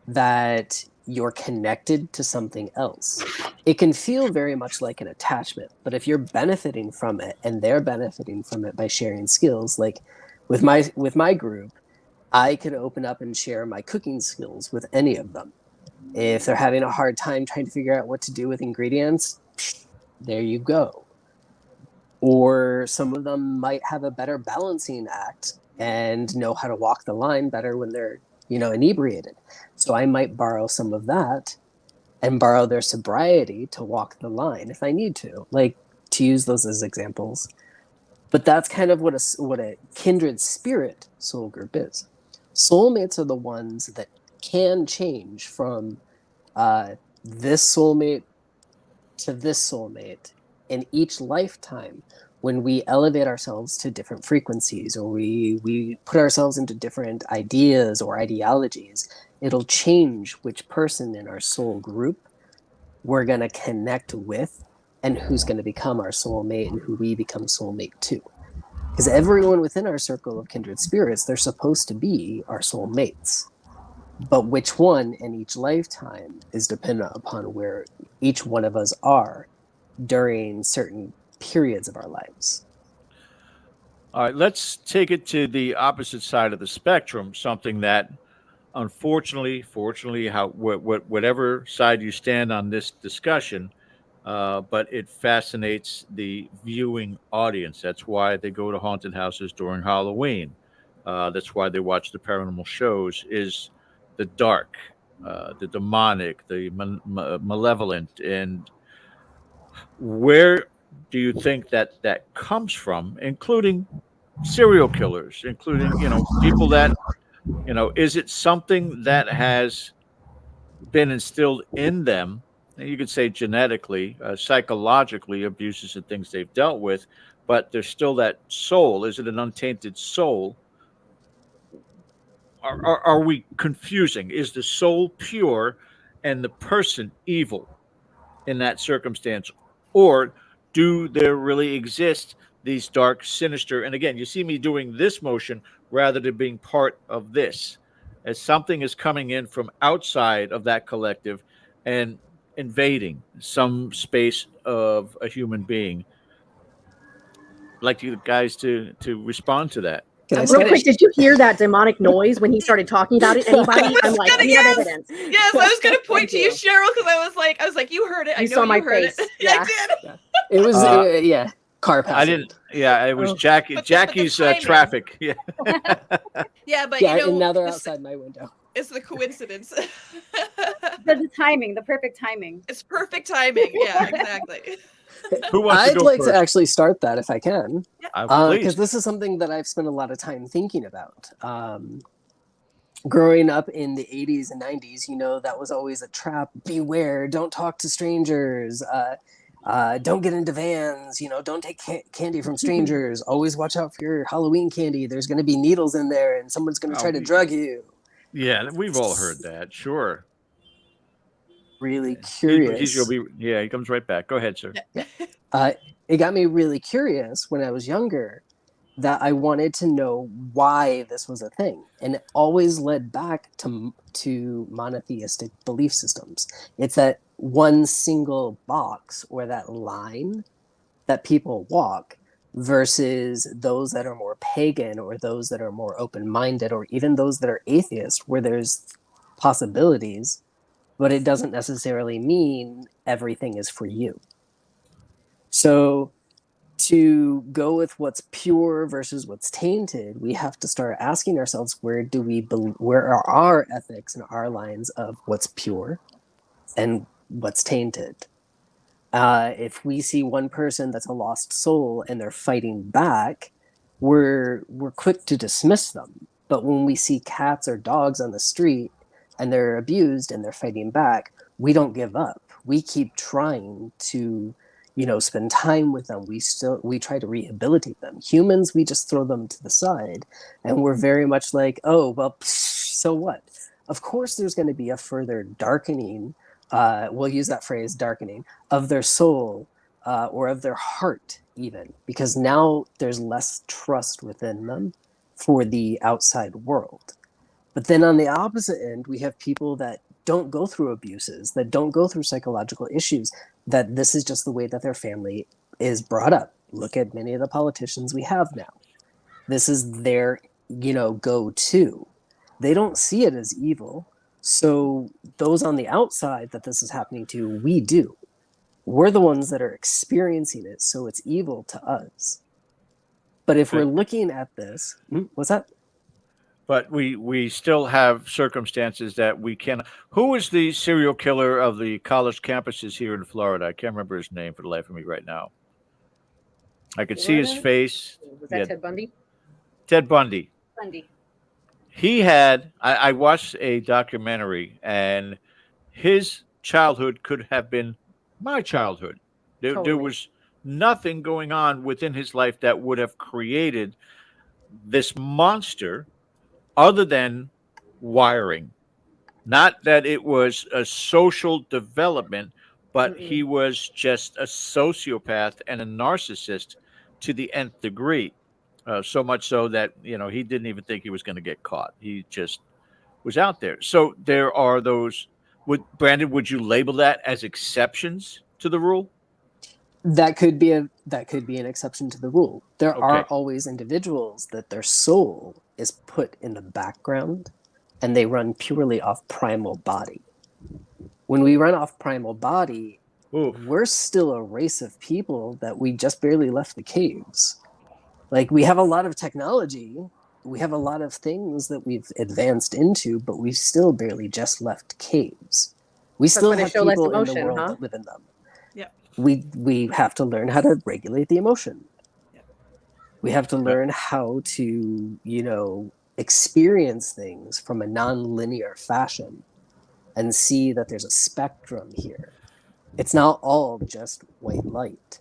that you're connected to something else. It can feel very much like an attachment, but if you're benefiting from it and they're benefiting from it by sharing skills, like with my group, I could open up and share my cooking skills with any of them. If they're having a hard time trying to figure out what to do with ingredients, there you go. Or some of them might have a better balancing act and know how to walk the line better when they're inebriated. So I might borrow some of that and borrow their sobriety to walk the line if I need to, like, to use those as examples. But that's kind of what a kindred spirit soul group is. Soulmates are the ones that can change from this soulmate to this soulmate in each lifetime when we elevate ourselves to different frequencies, or we put ourselves into different ideas or ideologies. It'll change which person in our soul group we're going to connect with and who's going to become our soulmate and who we become soulmate to. Because everyone within our circle of kindred spirits, they're supposed to be our soulmates. But which one in each lifetime is dependent upon where each one of us are during certain periods of our lives. All right, let's take it to the opposite side of the spectrum, something that unfortunately, fortunately, whatever side you stand on this discussion, but it fascinates the viewing audience. That's why they go to haunted houses during Halloween. That's why they watch the paranormal shows, is the dark, the demonic, the malevolent. And where do you think that comes from, including serial killers, including, people that, is it something that has been instilled in them? And you could say genetically, psychologically, abuses and things they've dealt with, but there's still that soul. Is it an untainted soul? Are we confusing? Is the soul pure and the person evil in that circumstance? Or do there really exist these dark, sinister, and again, you see me doing this motion rather than being part of this, as something is coming in from outside of that collective and invading some space of a human being. I'd like you guys to respond to that. Real quick, did you hear that demonic noise when he started talking about it? Anybody? I'm like, we have evidence. Yes, I was going to point to you, Cheryl, because I was like, you heard it. I know saw my you heard face. it. Yeah. I did. Yeah. It was, car passing. I didn't. Yeah, it was Jacqui's traffic. Yeah. Yeah, but and now they're outside my window. It's the coincidence. The timing, the perfect timing. It's perfect timing. Yeah, exactly. Who wants to I'd go like first? to actually start that if I can. Please. Because this is something that I've spent a lot of time thinking about. growing up in the 80s and 90s, you know, that was always a trap. Beware, don't talk to strangers. Don't get into vans, you know, don't take candy from strangers. Always watch out for your Halloween candy. There's going to be needles in there and someone's going to try to drug you. Yeah, we've all heard that. Sure. Really curious. He comes right back. Go ahead, sir. It got me really curious when I was younger that I wanted to know why this was a thing. And it always led back to monotheistic belief systems. It's that one single box or that line that people walk versus those that are more pagan or those that are more open-minded or even those that are atheist, where there's possibilities, but it doesn't necessarily mean everything is for you. So to go with what's pure versus what's tainted, we have to start asking ourselves, where are our ethics and our lines of what's pure and what's tainted? If we see one person that's a lost soul and they're fighting back, we're quick to dismiss them. But when we see cats or dogs on the street and they're abused and they're fighting back, we don't give up. We keep trying to, you know, spend time with them. We try to rehabilitate them. Humans, we just throw them to the side, and we're very much like, oh, well, so what? Of course, there's going to be a further darkening. We'll use that phrase, darkening, of their soul or of their heart, even, because now there's less trust within them for the outside world. But then on the opposite end, we have people that don't go through abuses, that don't go through psychological issues, that this is just the way that their family is brought up. Look at many of the politicians we have now. This is their, you know, go-to. They don't see it as evil. So those on the outside that this is happening to, we do. We're the ones that are experiencing it, so it's evil to us. But if we're looking at this, what's that? But we still have circumstances that we can. Who is the serial killer of the college campuses here in Florida? I can't remember his name for the life of me right now. I could see his face. Was that Ted Bundy? Ted Bundy. Bundy. He had, I watched a documentary, and his childhood could have been my childhood. There was nothing going on within his life that would have created this monster other than wiring. Not that it was a social development, but he was just a sociopath and a narcissist to the nth degree. So much so that, you know, he didn't even think he was going to get caught. He just was out there. So there are those. Branden, would you label that as exceptions to the rule? That could be an exception to the rule. There are always individuals that their soul is put in the background and they run purely off primal body. When we run off primal body, we're still a race of people that we just barely left the caves. Like, we have a lot of technology, we have a lot of things that we've advanced into, but we've still barely just left caves. We still have people in the world that live in them. We have to learn how to regulate the emotion. We have to learn how to, you know, experience things from a non-linear fashion and see that there's a spectrum here. It's not all just white light.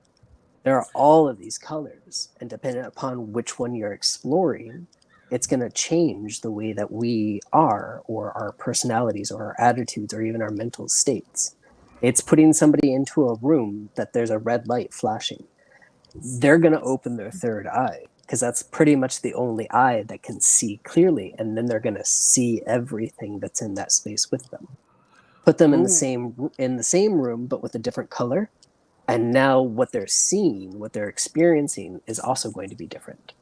There are all of these colors, and depending upon which one you're exploring, it's going to change the way that we are, or our personalities, or our attitudes, or even our mental states. It's putting somebody into a room that there's a red light flashing. They're going to open their third eye, because that's pretty much the only eye that can see clearly, and then they're going to see everything that's in that space with them. Put them in the same room, but with a different color, and now what they're seeing, what they're experiencing, is also going to be different.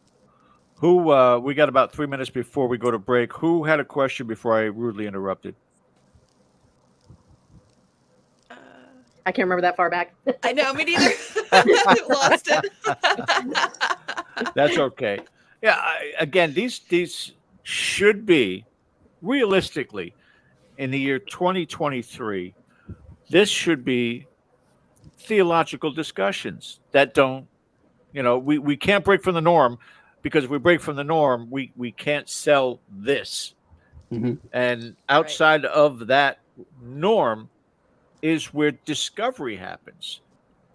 We got about 3 minutes before we go to break. Who had a question before I rudely interrupted? I can't remember that far back. I know, me neither. Lost it. That's okay. Yeah, again, these should be, realistically, in the year 2023, this should be theological discussions that don't, you know, we can't break from the norm, because if we break from the norm, we can't sell this. And outside of that norm is where discovery happens.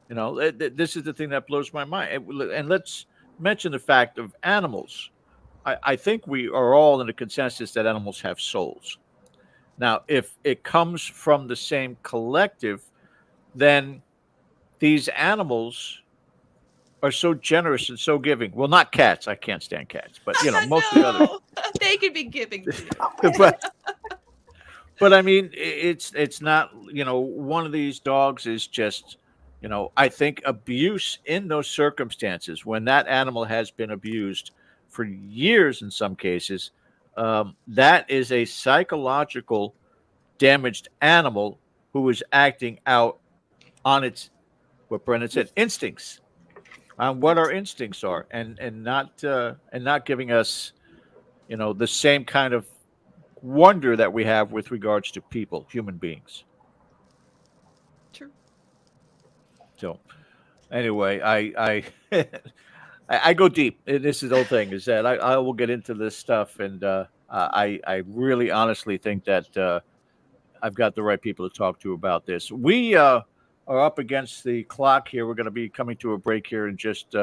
You know, this is the thing that blows my mind. And let's mention the fact of animals. I think we are all in a consensus that animals have souls. Now, if it comes from the same collective, then these animals are so generous and so giving. Well, not cats. I can't stand cats, but you know, most of the others. They could be giving. but I mean, it's not, you know, one of these dogs is just, you know, I think abuse in those circumstances when that animal has been abused for years in some cases, that is a psychological damaged animal who is acting out on its, what Branden said, instincts, on what our instincts are, and not giving us, you know, the same kind of wonder that we have with regards to people, human beings. True. So, anyway, I go deep. This is the whole thing, is that I will get into this stuff, and I really honestly think that I've got the right people to talk to about this. We are up against the clock here. We're going to be coming to a break here in just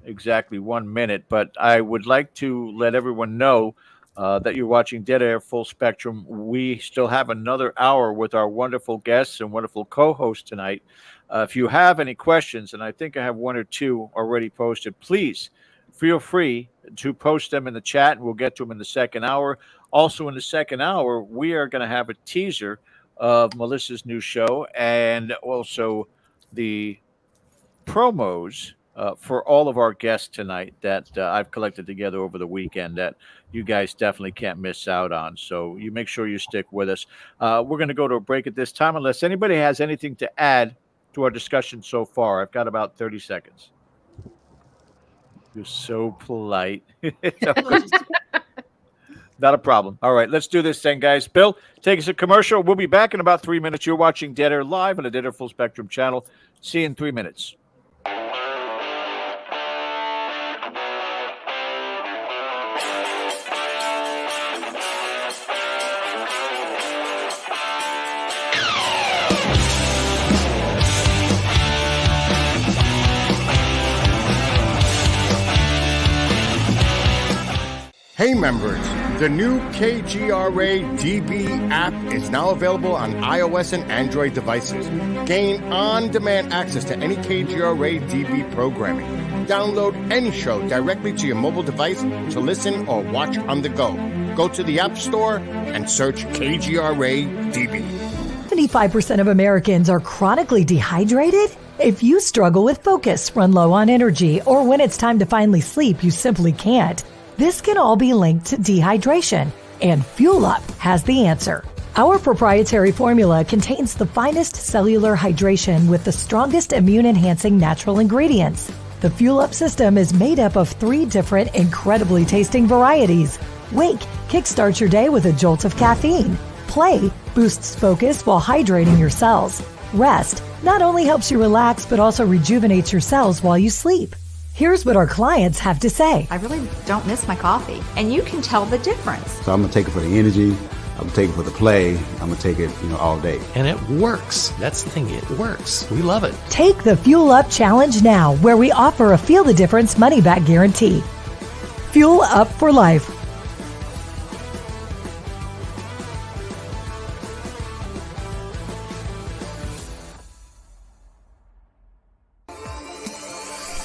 exactly 1 minute, but I would like to let everyone know that you're watching Dead Air Full Spectrum. We still have another hour with our wonderful guests and wonderful co-hosts tonight. If you have any questions, and I think I have one or two already posted, please feel free to post them in the chat, and we'll get to them in the second hour. Also, in the second hour, we are going to have a teaser of Melissa's new show and also the promos for all of our guests tonight that I've collected together over the weekend that you guys definitely can't miss out on. So you make sure you stick with us. We're going to go to a break at this time unless anybody has anything to add to our discussion so far. I've got about 30 seconds. You're so polite. Not a problem. All right, let's do this then, guys. Bill, take us a commercial. We'll be back in about 3 minutes. You're watching Dead Air live on the Dead Air Full Spectrum channel. See you in 3 minutes. Hey members, the new KGRA DB app is now available on iOS and Android devices. Gain on-demand access to any KGRA DB programming. Download any show directly to your mobile device to listen or watch on the go. Go to the App Store and search KGRA DB. 75% of Americans are chronically dehydrated? If you struggle with focus, run low on energy, or when it's time to finally sleep, you simply can't, this can all be linked to dehydration, and Fuel Up has the answer. Our proprietary formula contains the finest cellular hydration with the strongest immune-enhancing natural ingredients. The Fuel Up system is made up of 3 different incredibly tasting varieties. Wake kickstarts your day with a jolt of caffeine. Play boosts focus while hydrating your cells. Rest not only helps you relax, but also rejuvenates your cells while you sleep. Here's what our clients have to say. I really don't miss my coffee, and you can tell the difference. So I'm gonna take it for the energy. I'm gonna take it for the play. I'm gonna take it, all day. And it works. That's the thing. It works. We love it. Take the Fuel Up Challenge now, where we offer a feel the difference money back guarantee. Fuel Up for life.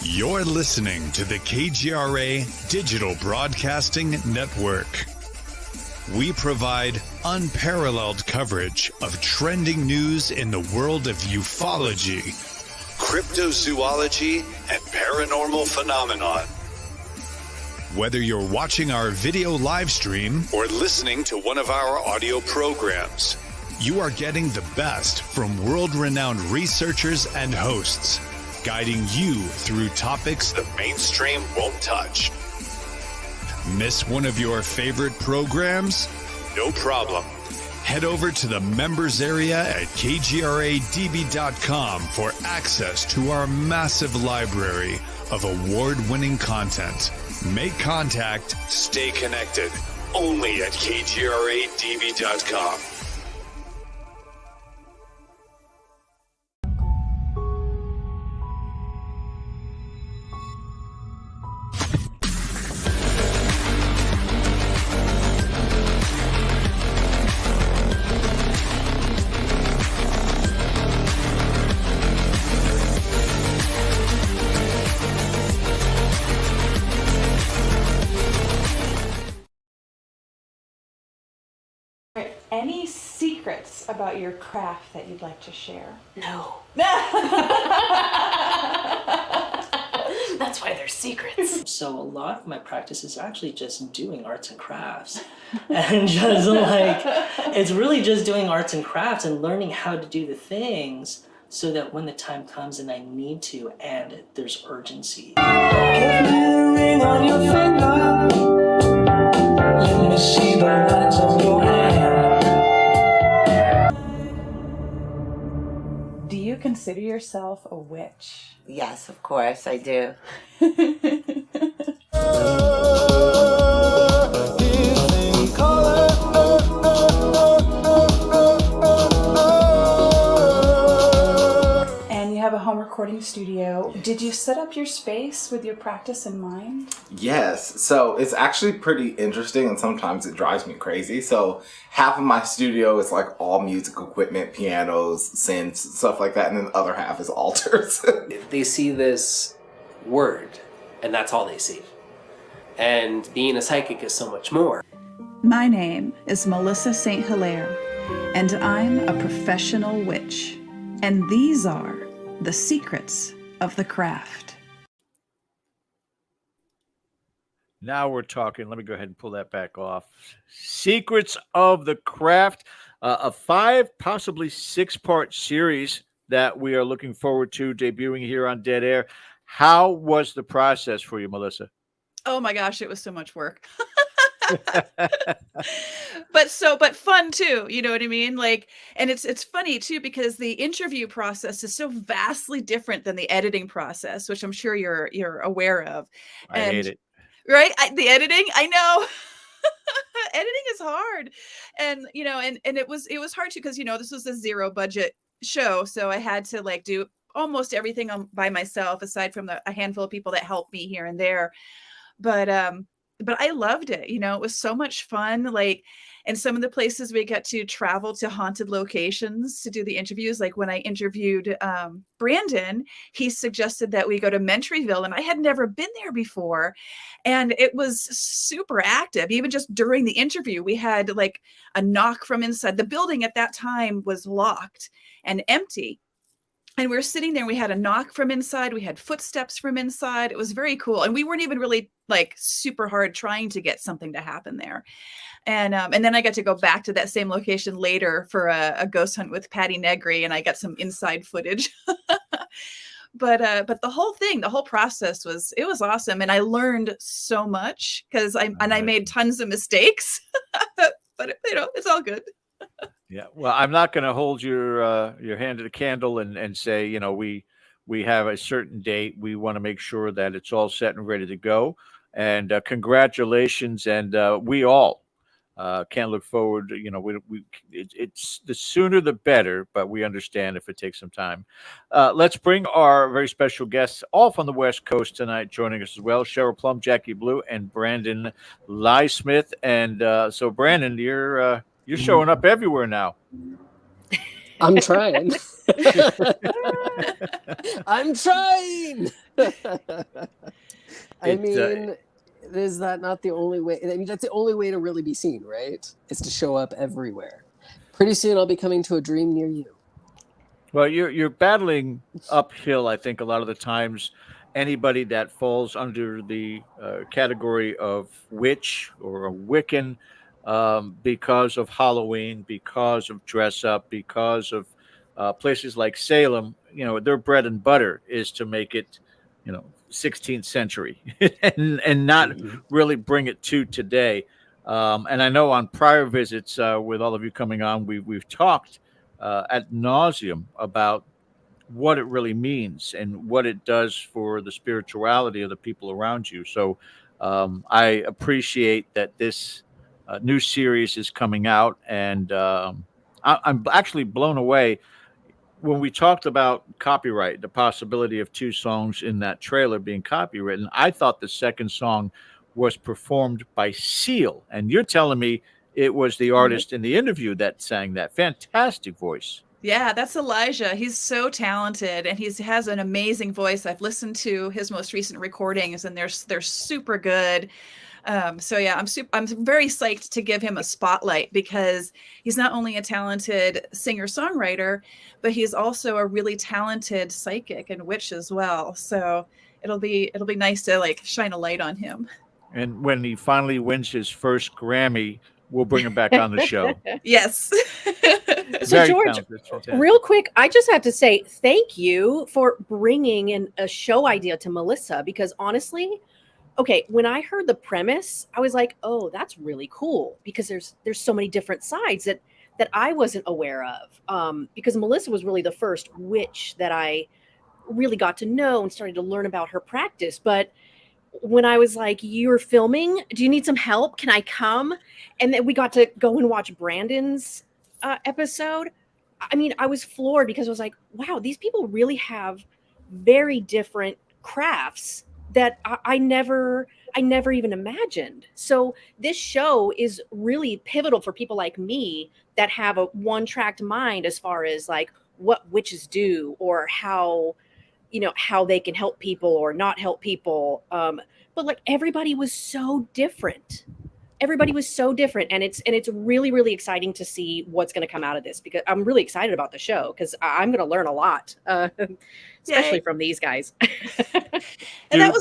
You're listening to the KGRA Digital Broadcasting Network. We provide unparalleled coverage of trending news in the world of ufology, cryptozoology, and paranormal phenomenon. Whether you're watching our video live stream or listening to one of our audio programs, you are getting the best from world-renowned researchers and hosts, guiding you through topics the mainstream won't touch. Miss one of your favorite programs? No problem. Head over to the members area at kgradb.com for access to our massive library of award-winning content. Make contact, stay connected. only at KGRADB.com. Any secrets about your craft that you'd like to share? No. That's why they're secrets. So a lot of my practice is actually just doing arts and crafts. And just like, it's really just doing arts and crafts and learning how to do the things so that when the time comes and I need to and there's urgency. Give me a ring on your finger. Let me see the lines of your hand. Do you consider yourself a witch? Yes, of course, I do. And you have a home recording studio. Did you set up your space with your practice in mind? Yes. So it's actually pretty interesting and sometimes it drives me crazy. So half of my studio is like all music equipment, pianos, synths, stuff like that. And then the other half is altars. They see this word and that's all they see. And being a psychic is so much more. My name is Melissa Saint Hilaire, and I'm a professional witch. And these are the secrets of the craft. Now we're talking. Let me go ahead and pull that back off. Secrets of the Craft, a 5, possibly 6-part series that we are looking forward to debuting here on Dead Air. How was the process for you, Melissa? Oh my gosh, it was so much work. but fun too, you know what I mean? Like, and it's funny too, because the interview process is so vastly different than the editing process, which I'm sure you're aware of. I hate it. Right? The editing, I know. Editing is hard. And and it was hard too, because this was a 0 budget show. So I had to like do almost everything by myself, aside from a handful of people that helped me here and there. But I loved it. It was so much fun. Like, and some of the places we got to travel to haunted locations to do the interviews. Like when I interviewed Branden, he suggested that we go to Mentryville, and I had never been there before. And it was super active. Even just during the interview, we had like a knock from inside. The building at that time was locked and empty. And we were sitting there and we had a knock from inside. We had footsteps from inside. It was very cool. And we weren't even really like super hard trying to get something to happen there. And then I got to go back to that same location later for a ghost hunt with Patty Negri, and I got some inside footage. But the whole process was awesome. And I learned so much because I made tons of mistakes, but it's all good. Yeah, well, I'm not going to hold your hand to the candle and say, we have a certain date. We want to make sure that it's all set and ready to go. And congratulations, and we all can't look forward. It's the sooner the better, but we understand if it takes some time. Let's bring our very special guests, all from the West Coast tonight, joining us as well. Cheryl Plumb, Jacqui Blue, and Branden Lyesmith. And so, Branden, you're showing up everywhere now. I'm trying. I'm trying. I mean, is that not the only way? I mean, that's the only way to really be seen, right? Is to show up everywhere. Pretty soon I'll be coming to a dream near you. Well, you're battling uphill, I think, a lot of the times. Anybody that falls under the category of witch or a Wiccan, because of Halloween, because of dress up, because of places like Salem, their bread and butter is to make it, 16th century and not really bring it to today. And I know on prior visits with all of you coming on, we've talked ad nauseum about what it really means and what it does for the spirituality of the people around you. So I appreciate that this new series is coming out, and I'm actually blown away. When we talked about copyright, the possibility of 2 songs in that trailer being copywritten, I thought the second song was performed by Seal, and you're telling me it was the artist in the interview that sang that. Fantastic voice. Yeah, that's Elijah. He's so talented, and he has an amazing voice. I've listened to his most recent recordings, and they're super good. So yeah, I'm very psyched to give him a spotlight, because he's not only a talented singer-songwriter, but he's also a really talented psychic and witch as well. So it'll be nice to like shine a light on him. And when he finally wins his first Grammy, we'll bring him back on the show. Yes. So Very George, talented, fantastic. real quick, I just have to say thank you for bringing in a show idea to Melissa, because honestly, okay, when I heard the premise, I was like, oh, that's really cool, because there's so many different sides that I wasn't aware of. Because Melissa was really the first witch that I really got to know and started to learn about her practice. But when I was like, you're filming, do you need some help? Can I come? And then we got to go and watch Branden's episode. I mean, I was floored, because I was like, wow, these people really have very different crafts that I never even imagined. So this show is really pivotal for people like me that have a one-tracked mind as far as like what witches do, or how they can help people or not help people. But like everybody was so different. Everybody was so different, and it's really, really exciting to see what's going to come out of this, because I'm really excited about the show, because I'm going to learn a lot, especially from these guys. And that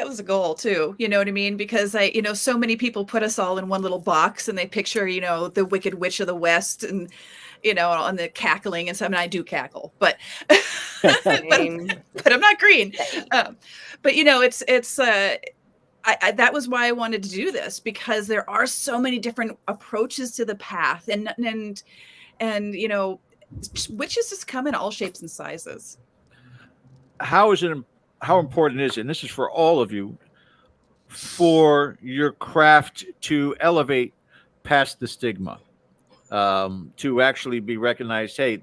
was the goal too. You know what I mean? Because so many people put us all in one little box, and they picture, the Wicked Witch of the West, and on the cackling and stuff. I mean, I do cackle, but but I'm not green. But it's that was why I wanted to do this, because there are so many different approaches to the path, and witches just come in all shapes and sizes. How important is it, and this is for all of you, for your craft to elevate past the stigma, to actually be recognized? Hey,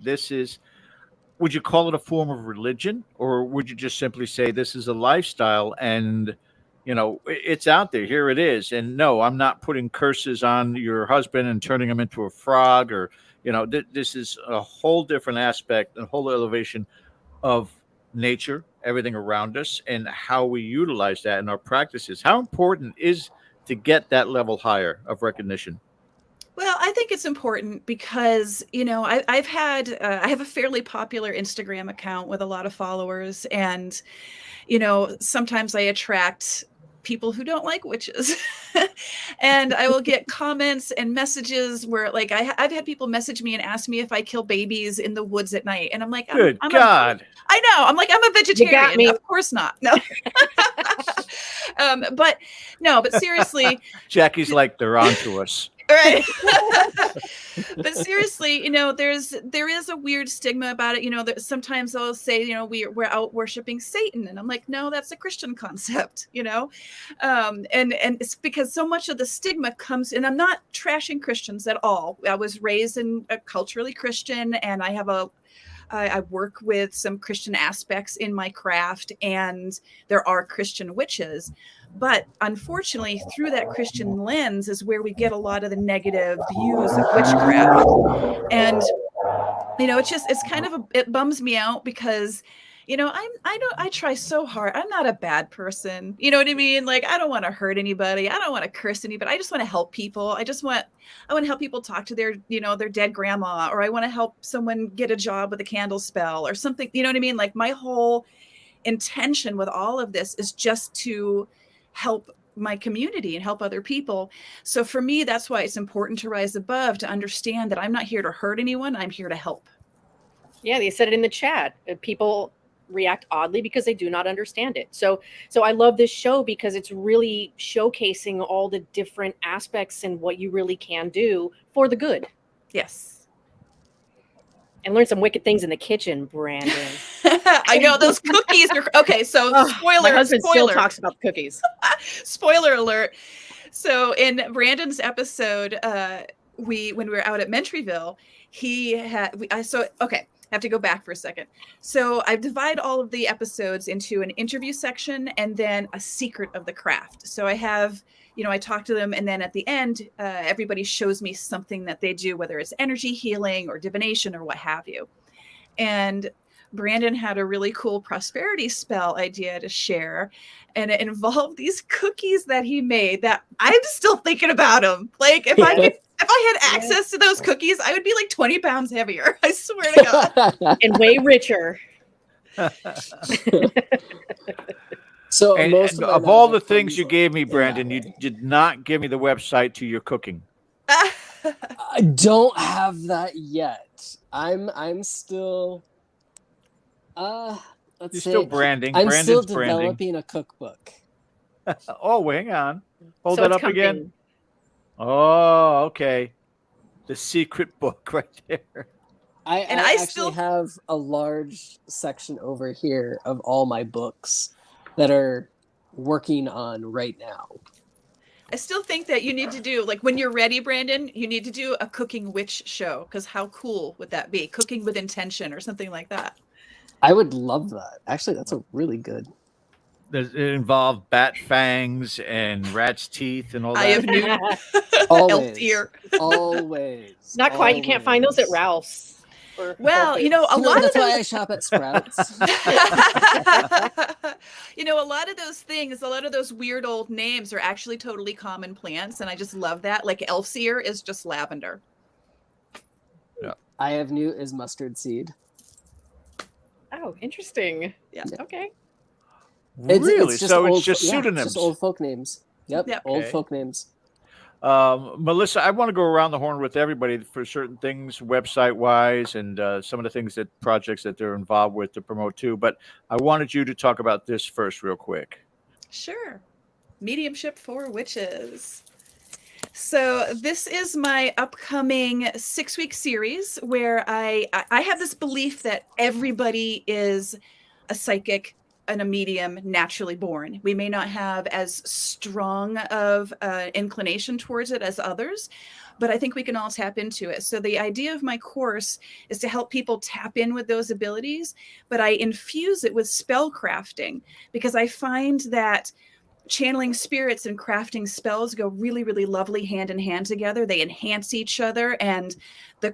would you call it a form of religion, or would you just simply say this is a lifestyle, and it's out there, here it is, and no, I'm not putting curses on your husband and turning him into a frog, or this is a whole different aspect, a whole elevation of nature, everything around us, and how we utilize that in our practices. How important is to get that level higher of recognition? Well, I think it's important because, I have a fairly popular Instagram account with a lot of followers, and, sometimes I attract people who don't like witches. And I will get comments and messages where like, I've had people message me and ask me if I kill babies in the woods at night. And I'm like, Good God. I know. I'm like, I'm a vegetarian. You got me. Of course not. No. But seriously, Jacqui's like, they're on to us. Right. But seriously, there is a weird stigma about it. That sometimes they'll say, we're out worshiping Satan. And I'm like, no, that's a Christian concept, and it's because so much of the stigma comes, and I'm not trashing Christians at all. I was raised in a culturally Christian, and I work with some Christian aspects in my craft, and there are Christian witches. But unfortunately, through that Christian lens is where we get a lot of the negative views of witchcraft. And, it bums me out, because, I try so hard. I'm not a bad person. You know what I mean? Like, I don't want to hurt anybody. I don't want to curse anybody. I just want to help people. I want to help people talk to their dead grandma, or I want to help someone get a job with a candle spell or something. You know what I mean? Like, my whole intention with all of this is just to help my community and help other people. So for me, that's why it's important to rise above, to understand that I'm not here to hurt anyone. I'm here to help. Yeah, they said it in the chat. People react oddly because they do not understand it. So I love this show because it's really showcasing all the different aspects and what you really can do for the good. Yes. And learn some wicked things in the kitchen, Branden. I know those cookies are okay. So my husband still talks about cookies. Spoiler alert. So in Branden's episode, when we were out at Mentryville, he had okay. I have to go back for a second. So I've divided all of the episodes into an interview section and then a secret of the craft. So I have, I talk to them, and then at the end, everybody shows me something that they do, whether it's energy healing or divination or what have you. And Branden had a really cool prosperity spell idea to share, and it involved these cookies that he made that I'm still thinking about them. Like if I had access to those cookies, I would be like 20 pounds heavier. I swear to God. And way richer. So And of all the things you gave me, Branden, you did not give me the website to your cooking. I don't have that yet. I'm still let's You're say still branding. I'm Brandon's still branding. developing a cookbook. Oh, hang on. Hold So that it's up coming. again. Oh, okay. The secret book right there. I actually still have a large section over here of all my books that are working on right now. I still think that you need to do, like, when you're ready, Branden, you need to do a cooking witch show, because how cool would that be? Cooking with intention or something like that. I would love that. Actually, that's a really good. Does it involve bat fangs and rat's teeth and all that? I have new Always. elf ear. Always. Not quite. You can't find those at Ralph's. Well, a lot of that's why I those, shop at Sprouts. a lot of those things, a lot of those weird old names are actually totally common plants, and I just love that. Like elf's ear is just lavender. Yeah. I have new is mustard seed. Oh, interesting. Yeah. Okay. Really? just So old, it's just yeah, pseudonyms. It's just old folk names. Yep. Old Okay. folk names. Melissa, I want to go around the horn with everybody for certain things, website-wise, and some of the projects that they're involved with to promote too. But I wanted you to talk about this first, real quick. Sure. Mediumship for Witches. So this is my upcoming 6-week series where I have this belief that everybody is a psychic and a medium naturally born. We may not have as strong of inclination towards it as others, but I think we can all tap into it. So the idea of my course is to help people tap in with those abilities, but I infuse it with spell crafting, because I find that channeling spirits and crafting spells go really, really lovely hand in hand together. They enhance each other, and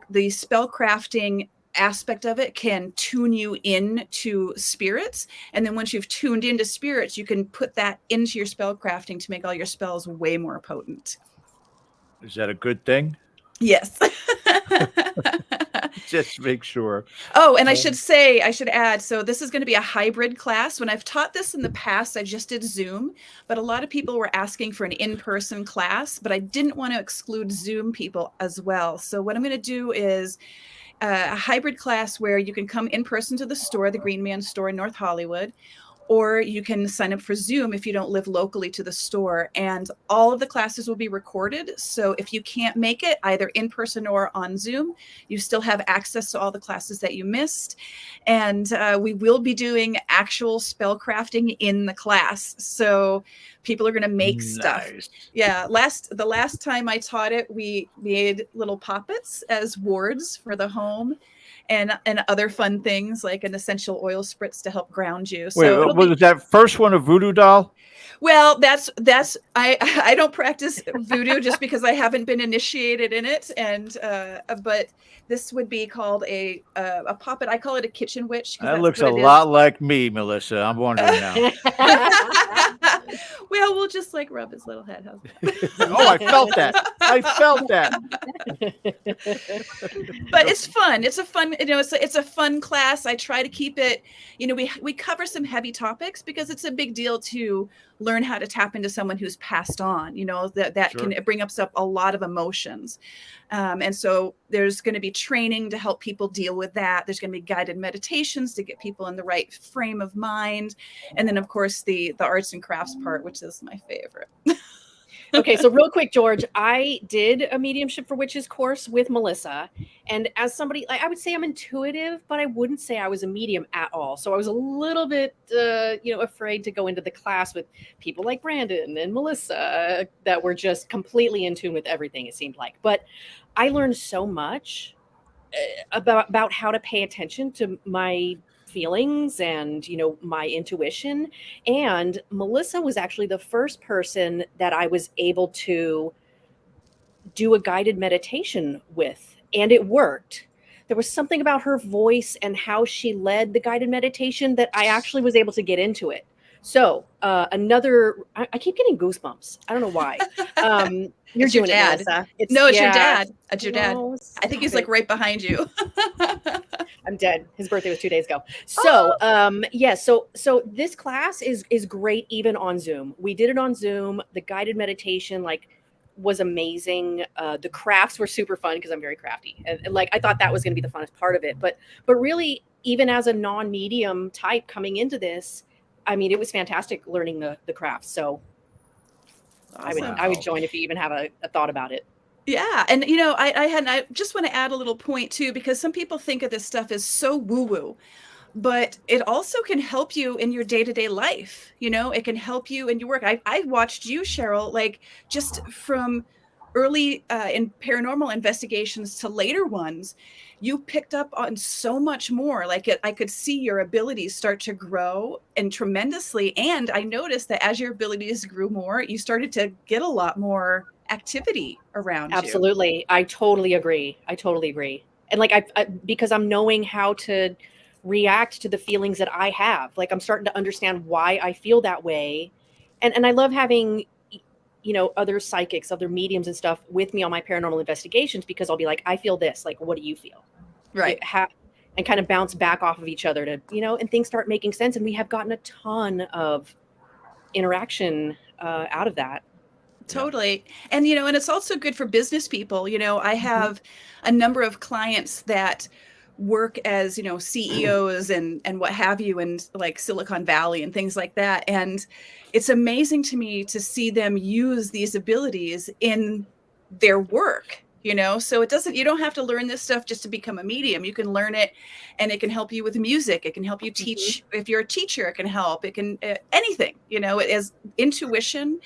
the spell crafting aspect of it can tune you in to spirits. And then once you've tuned into spirits, you can put that into your spell crafting to make all your spells way more potent. Is that a good thing? Yes. Just make sure. Oh, and I should add, so this is going to be a hybrid class. When I've taught this in the past, I just did Zoom, but a lot of people were asking for an in-person class, but I didn't want to exclude Zoom people as well. So what I'm going to do is a hybrid class where you can come in person to the store, the Green Man store in North Hollywood, or you can sign up for Zoom if you don't live locally to the store. And all of the classes will be recorded. So if you can't make it either in person or on Zoom, you still have access to all the classes that you missed. And we will be doing actual spell crafting in the class. So people are going to make stuff. Yeah. The last time I taught it, we made little poppets as wards for the home. And other fun things like an essential oil spritz to help ground you. So wait, was that first one a voodoo doll? Well, I don't practice voodoo just because I haven't been initiated in it, and but this would be called a poppet. I call it a kitchen witch. That looks a lot like me, Melissa. I'm wondering now. Well, we'll just like rub his little head. Oh, I felt that. But it's fun. It's a fun, it's a fun class. I try to keep it, we cover some heavy topics because it's a big deal to learn how to tap into someone who's passed on, that Sure. can bring up a lot of emotions. And so there's going to be training to help people deal with that. There's going to be guided meditations to get people in the right frame of mind. And then, of course, the arts and crafts part, which is my favorite. Okay, so real quick, George, I did a mediumship for witches course with Melissa, and as somebody, like, I would say I'm intuitive, but I wouldn't say I was a medium at all. So I was a little bit, afraid to go into the class with people like Branden and Melissa that were just completely in tune with everything, it seemed like. But I learned so much about how to pay attention to my feelings and my intuition. And Melissa was actually the first person that I was able to do a guided meditation with, and it worked. There was something about her voice and how she led the guided meditation that I actually was able to get into it. So I keep getting goosebumps. I don't know why. You're It's your doing dad. it, Melissa. It's your dad. It's your dad. No, I think he's like right behind you. I'm dead. His birthday was 2 days ago. So, so this class is great even on Zoom. We did it on Zoom. The guided meditation was amazing. The crafts were super fun because I'm very crafty. And I thought that was going to be the funnest part of it. But really, even as a non-medium type coming into this, I mean, it was fantastic learning the crafts. So I would join if you even have a thought about it. Yeah. And, I just want to add a little point too, because some people think of this stuff as so woo-woo, but it also can help you in your day-to-day life. It can help you in your work. I watched you, Cheryl, just from early in paranormal investigations to later ones, you picked up on so much more. I could see your abilities start to grow and tremendously. And I noticed that as your abilities grew more, you started to get a lot more activity around Absolutely. you. I totally agree. And I because I'm knowing how to react to the feelings that I have, I'm starting to understand why I feel that way. And I love having, other psychics, other mediums and stuff with me on my paranormal investigations, because I'll be like, I feel this, what do you feel? Right. And kind of bounce back off of each other to, and things start making sense. And we have gotten a ton of interaction out of that. Totally. And, and it's also good for business people. I have a number of clients that work as, CEOs and what have you, in Silicon Valley and things like that. And it's amazing to me to see them use these abilities in their work. So you don't have to learn this stuff just to become a medium. You can learn it and it can help you with music. It can help you teach. If you're a teacher, it can help. It can, anything, as intuition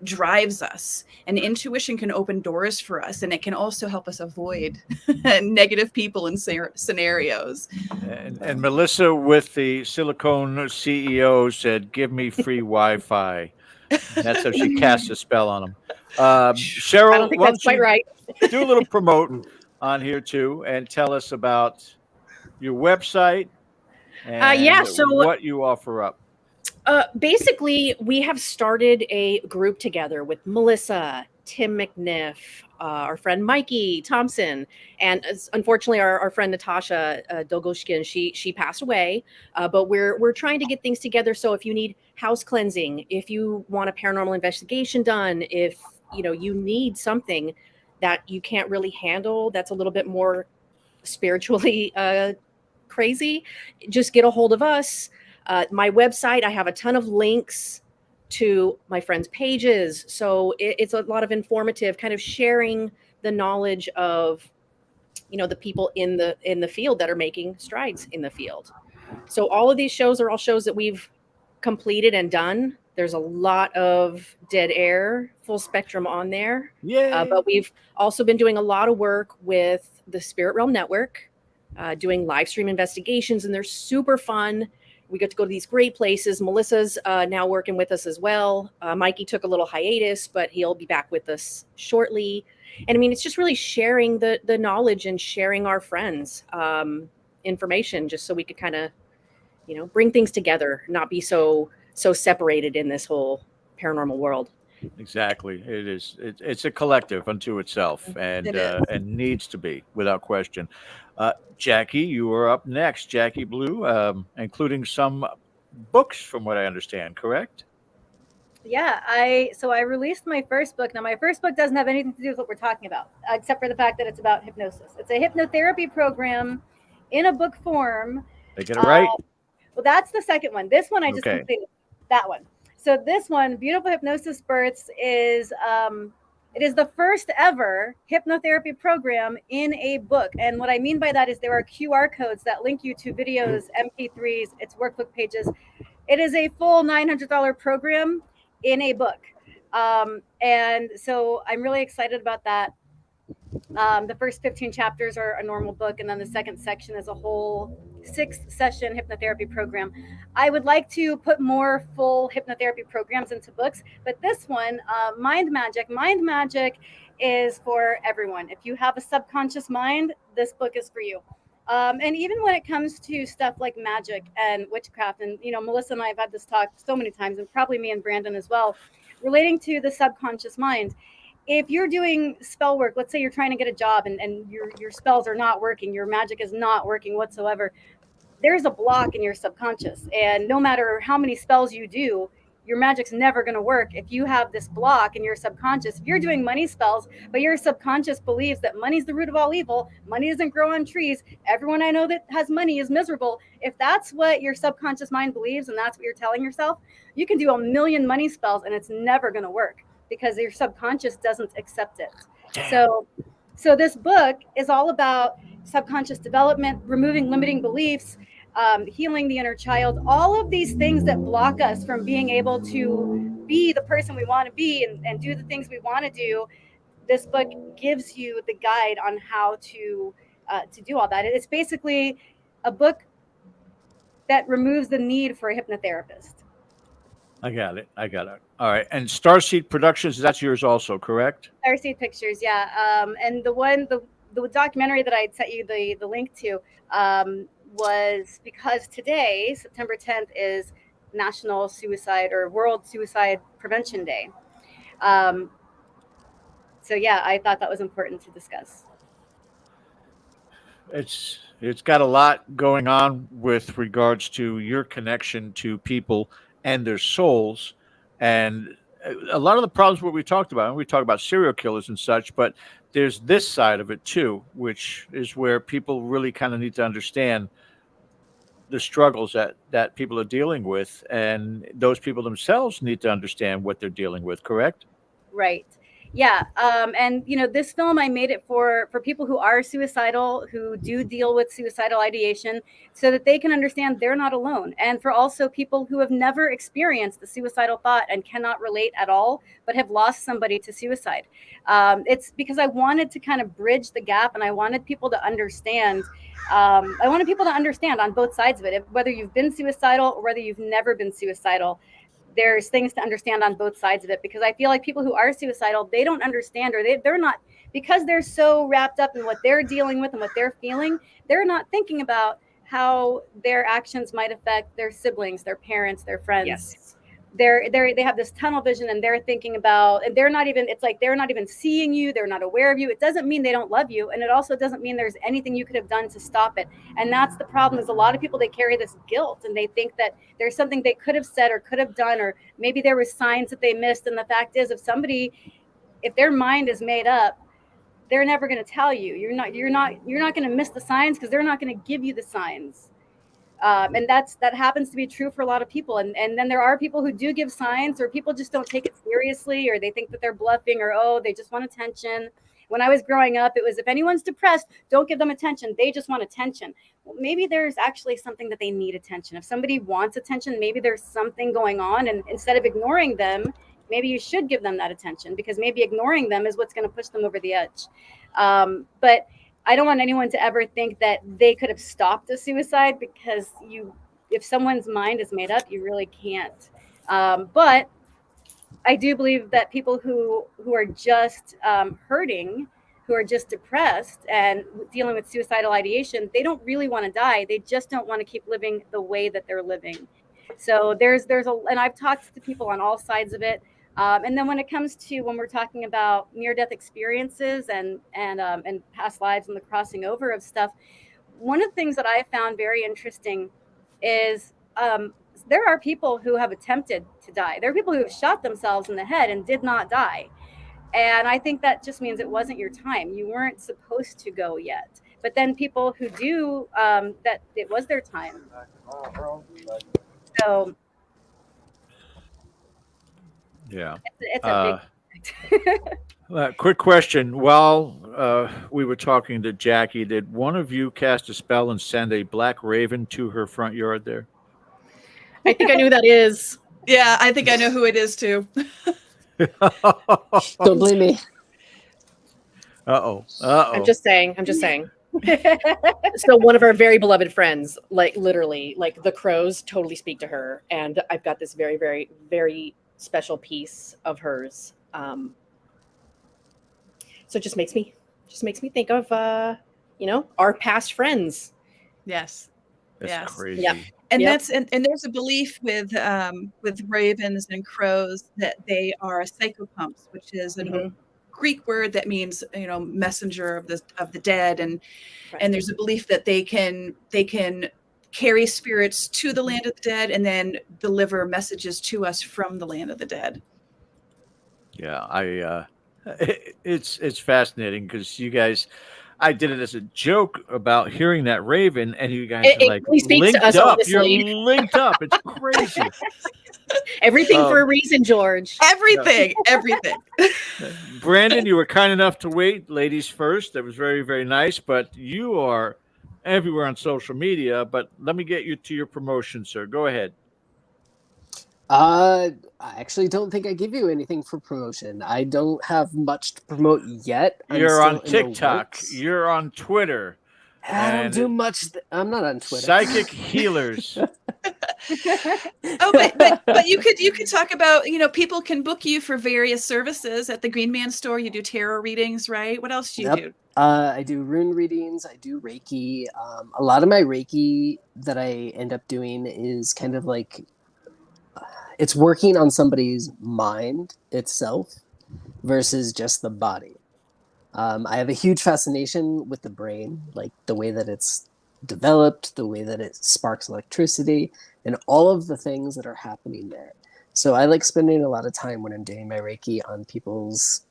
drives us, and intuition can open doors for us. And it can also help us avoid negative people in scenarios. And Melissa with the Silicon CEO said, give me free Wi-Fi. That's how she cast a spell on them. Cheryl, I don't think that's quite right. Do a little promote on here too, and tell us about your website and what you offer up. Basically, we have started a group together with Melissa, Tim McNiff, our friend Mikey Thompson, and unfortunately our friend Natasha Dolgoshkin, she passed away. But we're trying to get things together. So if you need house cleansing, if you want a paranormal investigation done, if you need something that you can't really handle, that's a little bit more spiritually crazy, just get a hold of us. My website, I have a ton of links to my friends' pages. So it's a lot of informative, kind of sharing the knowledge of, the people in the field that are making strides in the field. So all of these shows are all shows that we've completed and done. There's a lot of dead air, full spectrum on there. Yeah. But we've also been doing a lot of work with the Spirit Realm Network, doing live stream investigations, and they're super fun. We get to go to these great places. Melissa's now working with us as well. Mikey took a little hiatus, but he'll be back with us shortly. And I mean, it's just really sharing the knowledge and sharing our friends' information, just so we could kind of, bring things together, not be so separated in this whole paranormal world. Exactly. It is. It's a collective unto itself, and needs to be, without question. Jacqui, you are up next. Jacqui Blue, including some books, from what I understand. Correct? Yeah. I released my first book. Now, my first book doesn't have anything to do with what we're talking about, except for the fact that it's about hypnosis. It's a hypnotherapy program in a book form. They get it right. Well, that's the second one. This one I just completed. That one. So this one, Beautiful Hypnosis Births, is it is the first ever hypnotherapy program in a book. And what I mean by that is there are QR codes that link you to videos, MP3s, it's workbook pages. It is a full $900 program in a book. And so I'm really excited about that. The first 15 chapters are a normal book, and then the second section is a whole 6-session hypnotherapy program. I would like to put more full hypnotherapy programs into books, but this one, Mind Magic is for everyone. If you have a subconscious mind, this book is for you. And even when it comes to stuff like magic and witchcraft, and Melissa and I have had this talk so many times, and probably me and Branden as well, relating to the subconscious mind. If you're doing spell work, let's say you're trying to get a job and your spells are not working, your magic is not working whatsoever, there's a block in your subconscious. And no matter how many spells you do, your magic's never going to work if you have this block in your subconscious. If you're doing money spells, but your subconscious believes that money's the root of all evil, money doesn't grow on trees, everyone I know that has money is miserable. If that's what your subconscious mind believes and that's what you're telling yourself, you can do a million money spells and it's never going to work, because your subconscious doesn't accept it. So this book is all about subconscious development, removing limiting beliefs, healing the inner child, all of these things that block us from being able to be the person we want to be and do the things we want to do. This book gives you the guide on how to do all that. It's basically a book that removes the need for a hypnotherapist. I got it. All right. And Starseed Productions, that's yours also, correct? Starseed Pictures, yeah. And the documentary that I sent you the link to was because today, September 10th, is National Suicide or World Suicide Prevention Day. So yeah, I thought that was important to discuss. It's got a lot going on with regards to your connection to people and their souls, and a lot of the problems what we talked about, and we talk about serial killers and such, but there's this side of it too, which is where people really kind of need to understand the struggles that people are dealing with, and those people themselves need to understand what they're dealing with, correct? Right. Yeah. And this film, I made it for people who are suicidal, who do deal with suicidal ideation, so that they can understand they're not alone. And for also people who have never experienced the suicidal thought and cannot relate at all, but have lost somebody to suicide. It's because I wanted to kind of bridge the gap, and I wanted people to understand. I wanted people to understand on both sides of it, whether you've been suicidal or whether you've never been suicidal. There's things to understand on both sides of it, because I feel like people who are suicidal, they don't understand, or they're not, because they're so wrapped up in what they're dealing with and what they're feeling, they're not thinking about how their actions might affect their siblings, their parents, their friends. Yes. They have this tunnel vision, and they're thinking about, and it's like they're not even seeing you, they're not aware of you. It doesn't mean they don't love you, and it also doesn't mean there's anything you could have done to stop it. And that's the problem, is a lot of people, they carry this guilt, and they think that there's something they could have said or could have done, or maybe there were signs that they missed. And the fact is, if their mind is made up, they're never going to tell you. You're not going to miss the signs, because they're not going to give you the signs. And that happens to be true for a lot of people. And then there are people who do give signs, or people just don't take it seriously, or they think that they're bluffing, or, they just want attention. When I was growing up, it was, if anyone's depressed, don't give them attention. They just want attention. Well, maybe there's actually something that they need attention. If somebody wants attention, maybe there's something going on. And instead of ignoring them, maybe you should give them that attention, because maybe ignoring them is what's going to push them over the edge. But I don't want anyone to ever think that they could have stopped a suicide, because if someone's mind is made up, you really can't. But I do believe that people who are just hurting, who are just depressed and dealing with suicidal ideation, they don't really want to die. They just don't want to keep living the way that they're living. So and I've talked to people on all sides of it. And then when it comes to, when we're talking about near-death experiences and past lives and the crossing over of stuff, one of the things that I found very interesting is there are people who have attempted to die. There are people who have shot themselves in the head and did not die. And I think that just means it wasn't your time. You weren't supposed to go yet. But then people who do, that it was their time. So Yeah. It's a big Quick question. While we were talking to Jacqui, did one of you cast a spell and send a black raven to her front yard there? I think I knew who that is. Yeah, I think I know who it is too. Don't blame me. Uh-oh. I'm just saying. So one of our very beloved friends, like literally, like the crows totally speak to her. And I've got this very, very, very special piece of hers. So it just makes me think of our past friends. Yes. That's crazy. Yep. And that's and there's a belief with ravens and crows that they are psychopumps, which is a Greek word that means messenger of the dead, and there's a belief that they can carry spirits to the land of the dead and then deliver messages to us from the land of the dead. Yeah, it's fascinating because you guys, I did it as a joke about hearing that raven, and you guys are like linked to us, up. honestly. You're linked up. It's crazy. Everything for a reason, George. Everything. Branden, you were kind enough to wait. Ladies first. That was very, very nice. But you are everywhere on social media. But let me get you to your promotion, sir. Go ahead. I actually don't think I give you anything for promotion. I don't have much to promote yet. You're on TikTok. You're on Twitter. I don't do much. I'm not on Twitter. Psychic healers. but you could talk about, people can book you for various services at the Green Man store. You do tarot readings, right? What else do you do? I do rune readings. I do Reiki. A lot of my Reiki that I end up doing is kind of like, it's working on somebody's mind itself versus just the body. I have a huge fascination with the brain, like the way that it's developed, the way that it sparks electricity, and all of the things that are happening there. So I like spending a lot of time when I'm doing my Reiki on people's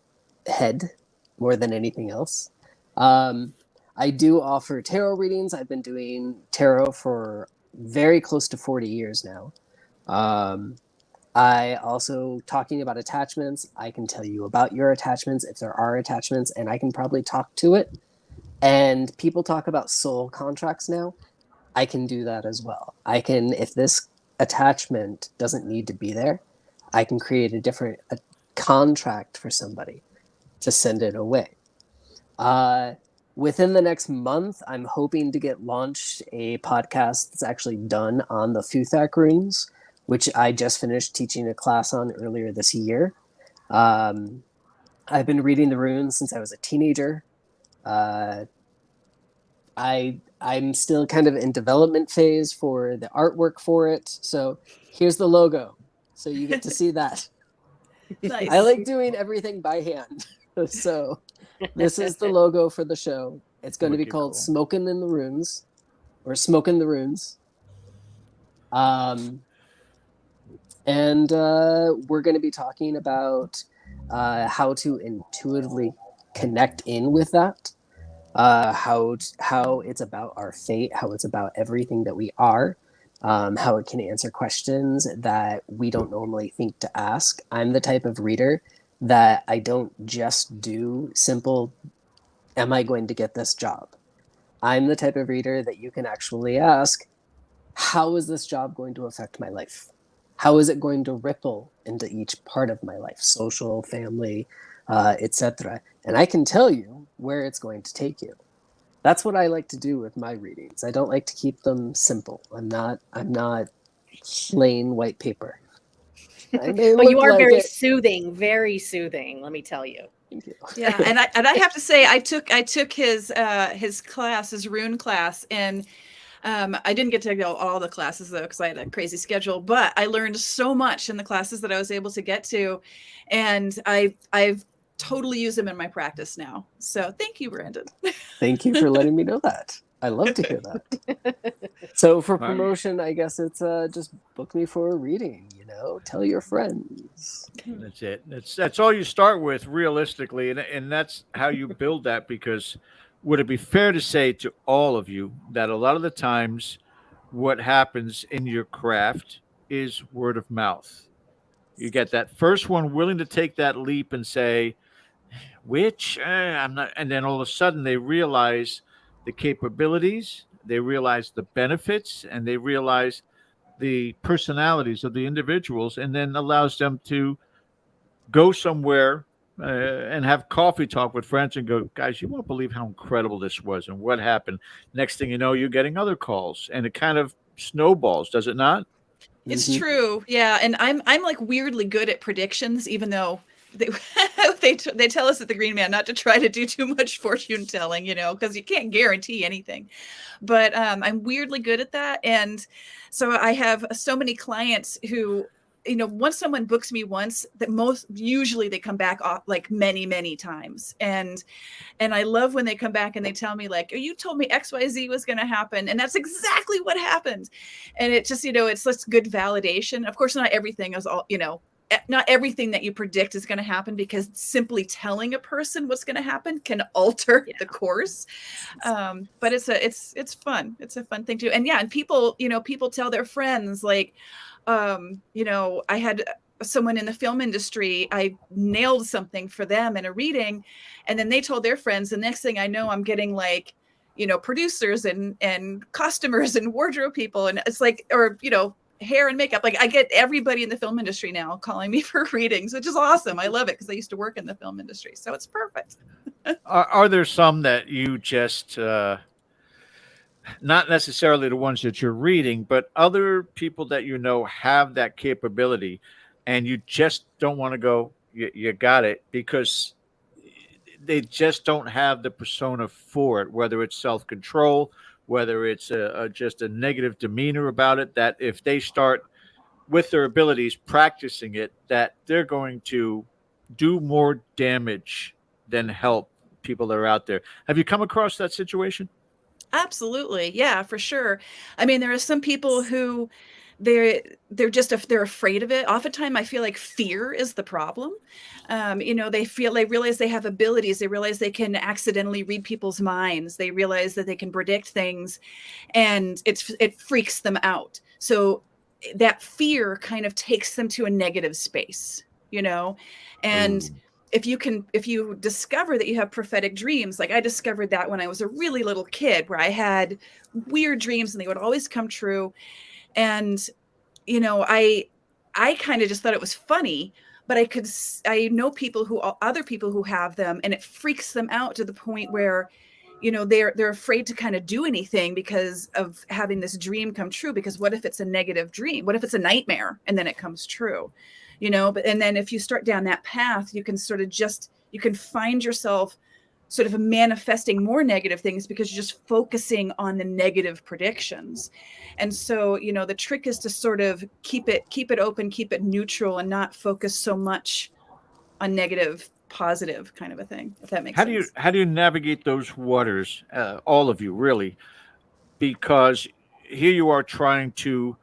head more than anything else. I do offer tarot readings. I've been doing tarot for very close to 40 years now. I also, talking about attachments, I can tell you about your attachments if there are attachments, and I can probably talk to it. And people talk about soul contracts now. I can do that as well. I can, if this attachment doesn't need to be there, I can create a contract for somebody to send it away. Within the next month, I'm hoping to get launched a podcast that's actually done on the Futhak runes, which I just finished teaching a class on earlier this year. I've been reading the runes since I was a teenager. I'm still kind of in development phase for the artwork for it. So here's the logo. So you get to see that. Nice. I like doing everything by hand. So this is the logo for the show. It's going to be called Smokin' in the Runes, or Smokin' the Runes. And we're going to be talking about how to intuitively connect in with that, how it's about our fate, how it's about everything that we are, how it can answer questions that we don't normally think to ask. I'm the type of reader that I don't just do simple, am I going to get this job? I'm the type of reader that you can actually ask, how is this job going to affect my life? How is it going to ripple into each part of my life, social, family, etc.? And I can tell you where it's going to take you. That's what I like to do with my readings. I don't like to keep them simple. I'm not plain white paper. Well, you are very soothing, let me tell you. Thank you. Yeah, and I have to say, I took his class, his rune class, and I didn't get to go all the classes though, because I had a crazy schedule, but I learned so much in the classes that I was able to get to. And I've totally used them in my practice now. So thank you, Branden. Thank you for letting me know that. I love to hear that. So for promotion, I guess it's just book me for a reading, tell your friends. That's it. That's all you start with realistically. And that's how you build that, because would it be fair to say to all of you that a lot of the times what happens in your craft is word of mouth? You get that first one willing to take that leap and say, which I'm not, and then all of a sudden they realize the capabilities, they realize the benefits, and they realize the personalities of the individuals, and then allows them to go somewhere and have coffee talk with friends and go, guys, you won't believe how incredible this was and what happened. Next thing you know, you're getting other calls, and it kind of snowballs, does it not? It's true. Yeah. And I'm like weirdly good at predictions, even though they they tell us at the Green Man not to try to do too much fortune telling, you know, because you can't guarantee anything. But I'm weirdly good at that. And so I have so many clients who, you know, once someone books me once, that most usually they come back like many times. And I love when they come back and they tell me like, oh, you told me XYZ was going to happen. And that's exactly what happened. And it just, you know, it's just good validation. Of course, not everything is all, you know, not everything that you predict is going to happen, because simply telling a person what's going to happen can alter the course. But it's fun. It's a fun thing to do. And yeah, and people, you know, people tell their friends like, you know, I had someone in the film industry, I nailed something for them in a reading, and then they told their friends. The next thing I know, I'm getting like, you know, producers and costumers and wardrobe people. And it's like, or, you know, hair and makeup. Like I get everybody in the film industry now calling me for readings, which is awesome. I love it because I used to work in the film industry. So it's perfect. Are there some that you just, not necessarily the ones that you're reading, but other people that you know have that capability, and you just don't want to go, you got it, because they just don't have the persona for it, whether it's self-control, whether it's just a negative demeanor about it, that if they start with their abilities practicing it, that they're going to do more damage than help people that are out there. Have you come across that situation? Absolutely. Yeah, for sure. I mean, there are some people who they're afraid of it. Oftentimes I feel like fear is the problem. You know, they realize they have abilities. They realize they can accidentally read people's minds. They realize that they can predict things, and it freaks them out. So that fear kind of takes them to a negative space, you know, and if you discover that you have prophetic dreams, like I discovered that when I was a really little kid, where I had weird dreams and they would always come true. And, you know, I kind of just thought it was funny, but I know other people who have them, and it freaks them out to the point where, you know, they're afraid to kind of do anything because of having this dream come true. Because what if it's a negative dream? What if it's a nightmare and then it comes true? You know, and then if you start down that path, you can you can find yourself sort of manifesting more negative things because you're just focusing on the negative predictions. And so, you know, the trick is to sort of keep it open, keep it neutral, and not focus so much on negative, positive kind of a thing, if that makes sense. How do you navigate those waters, all of you, really? Because here you are trying to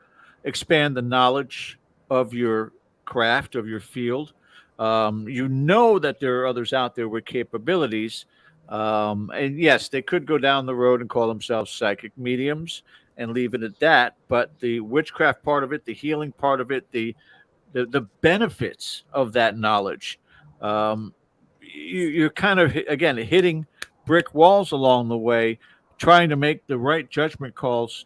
expand the knowledge of your craft, of your field. You know that there are others out there with capabilities. And yes, they could go down the road and call themselves psychic mediums and leave it at that. But the witchcraft part of it, the healing part of it, the benefits of that knowledge, you're kind of, again, hitting brick walls along the way, trying to make the right judgment calls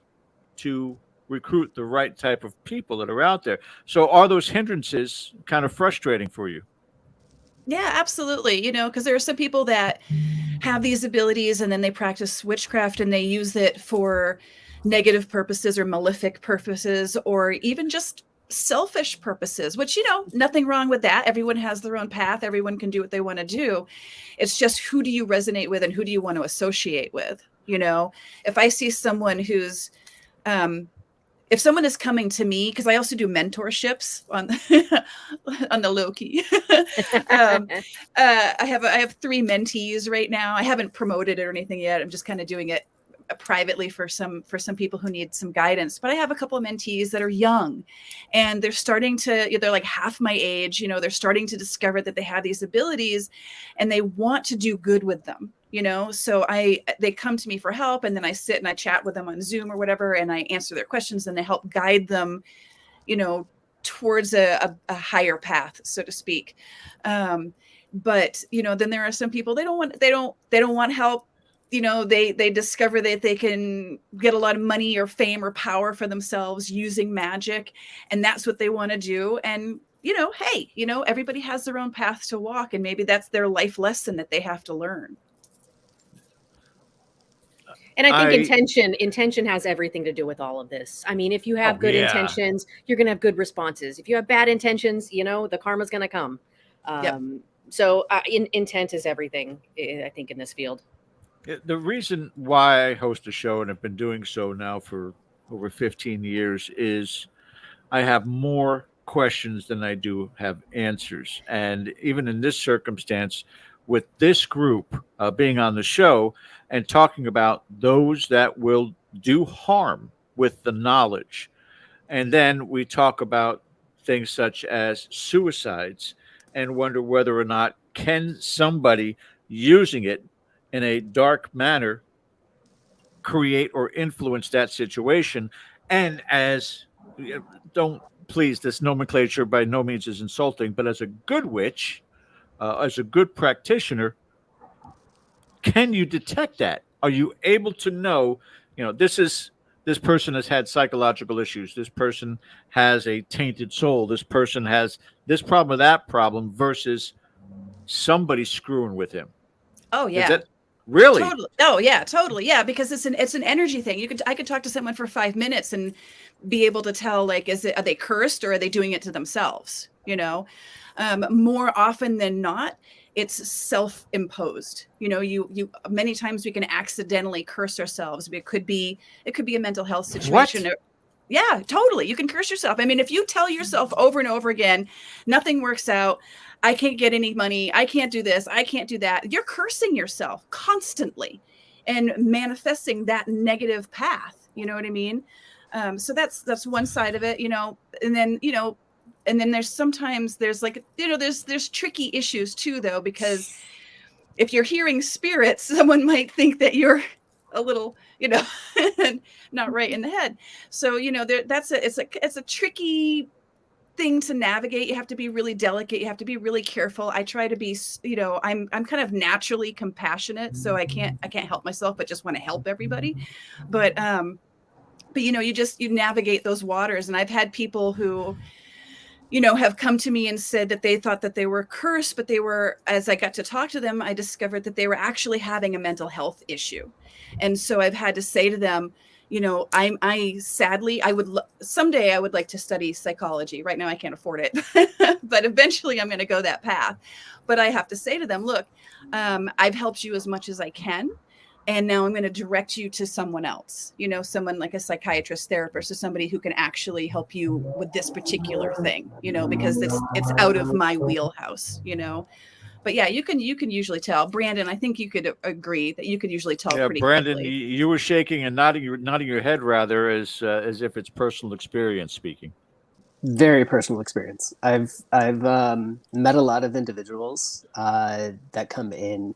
to recruit the right type of people that are out there. So are those hindrances kind of frustrating for you? Yeah, absolutely. You know, because there are some people that have these abilities and then they practice witchcraft and they use it for negative purposes or malefic purposes, or even just selfish purposes, which, you know, nothing wrong with that. Everyone has their own path. Everyone can do what they want to do. It's just, who do you resonate with and who do you want to associate with? You know, if I see someone who's, if someone is coming to me, because I also do mentorships on on the low key. I have 3 mentees right now. I haven't promoted it or anything yet. I'm just kind of doing it privately for some people who need some guidance. But I have a couple of mentees that are young, and they're like half my age. You know, they're starting to discover that they have these abilities, and they want to do good with them. You know, so they come to me for help, and then I sit and I chat with them on Zoom or whatever, and I answer their questions and I help guide them, you know, towards a higher path, so to speak. But then there are some people, they don't want help. They discover that they can get a lot of money or fame or power for themselves using magic, and that's what they want to do. And hey, everybody has their own path to walk, and maybe that's their life lesson that they have to learn. And I think intention has everything to do with all of this. I mean, if you have good intentions, you're going to have good responses. If you have bad intentions, the karma's going to come. So intent is everything, I think, in this field. The reason why I host a show, and have been doing so now for over 15 years, is I have more questions than I do have answers. And even in this circumstance, with this group being on the show and talking about those that will do harm with the knowledge. And then we talk about things such as suicides and wonder whether or not can somebody using it in a dark manner create or influence that situation. And as don't please, this nomenclature by no means is insulting, but as a good witch, as a good practitioner, can you detect that? Are you able to know, this person has had psychological issues. This person has a tainted soul. This person has this problem or that problem versus somebody screwing with him. Oh, yeah. Really? Totally. Oh, yeah, totally. Yeah, because it's an energy thing. I could talk to someone for 5 minutes and be able to tell, like, are they cursed or are they doing it to themselves? More often than not, it's self-imposed. You many times we can accidentally curse ourselves. It could be a mental health situation. What? Yeah, totally. You can curse yourself. I mean, if you tell yourself over and over again, nothing works out, I can't get any money, I can't do this, I can't do that, you're cursing yourself constantly and manifesting that negative path. You know what I mean? So that's one side of it, and then there's sometimes there's tricky issues too, though, because if you're hearing spirits, someone might think that you're a little, not right in the head. So, it's a tricky thing to navigate. You have to be really delicate. You have to be really careful. I try to be, I'm kind of naturally compassionate, so I can't help myself, but just want to help everybody. But you navigate those waters. And I've had people who, have come to me and said that they thought that they were cursed, but as I got to talk to them, I discovered that they were actually having a mental health issue. And so I've had to say to them, sadly, someday I would like to study psychology. Right now I can't afford it, but eventually I'm going to go that path. But I have to say to them, look, I've helped you as much as I can. And now I'm going to direct you to someone else, someone like a psychiatrist, therapist, or somebody who can actually help you with this particular thing, because it's out of my wheelhouse, But yeah, you can usually tell. Branden, I think you could agree that you could usually tell pretty Branden, quickly. You were shaking and nodding your head rather as if it's personal experience speaking. Very personal experience. I've met a lot of individuals that come in,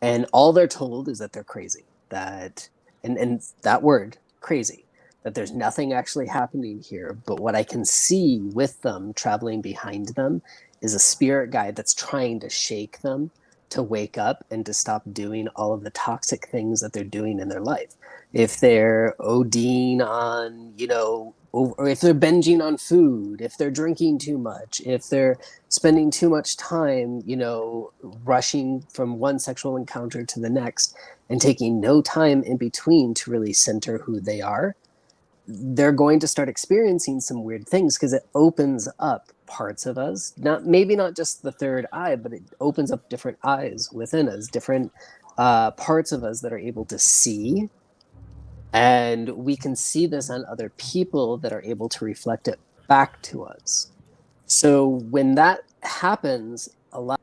and all they're told is that they're crazy. That and that word, crazy, that there's nothing actually happening here. But what I can see with them traveling behind them is a spirit guide that's trying to shake them to wake up and to stop doing all of the toxic things that they're doing in their life. If they're ODing on, or if they're binging on food, if they're drinking too much, if they're spending too much time, rushing from one sexual encounter to the next and taking no time in between to really center who they are, they're going to start experiencing some weird things because it opens up parts of us, maybe not just the third eye, but it opens up different eyes within us, different parts of us that are able to see. And we can see this on other people that are able to reflect it back to us. So when that happens, a lot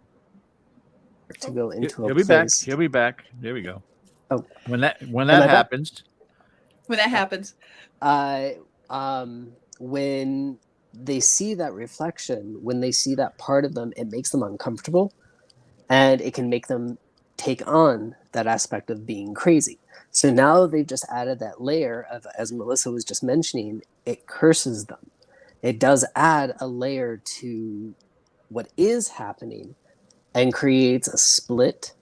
to go into He'll a be place. back. He'll be back. There we go. Oh, when that happens. When that happens. When they see that reflection, when they see that part of them, it makes them uncomfortable, and it can make them take on that aspect of being crazy. So now they've just added that layer of, as Melissa was just mentioning, it curses them. it does add a layer to what is happening and creates a split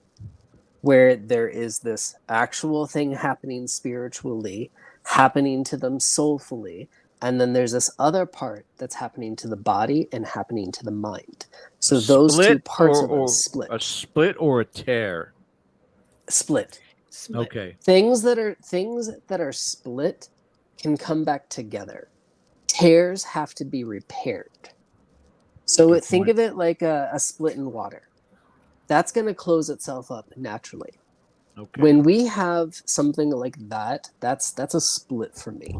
where there is this actual thing happening spiritually, happening to them soulfully, and then there's this other part that's happening to the body and happening to the mind. So those two parts of them split. A split or a tear? Split. Okay. Things that are split can come back together. Tears have to be repaired. So think of it like a split in water. That's going to close itself up naturally. Okay. When we have something like that, that's a split for me.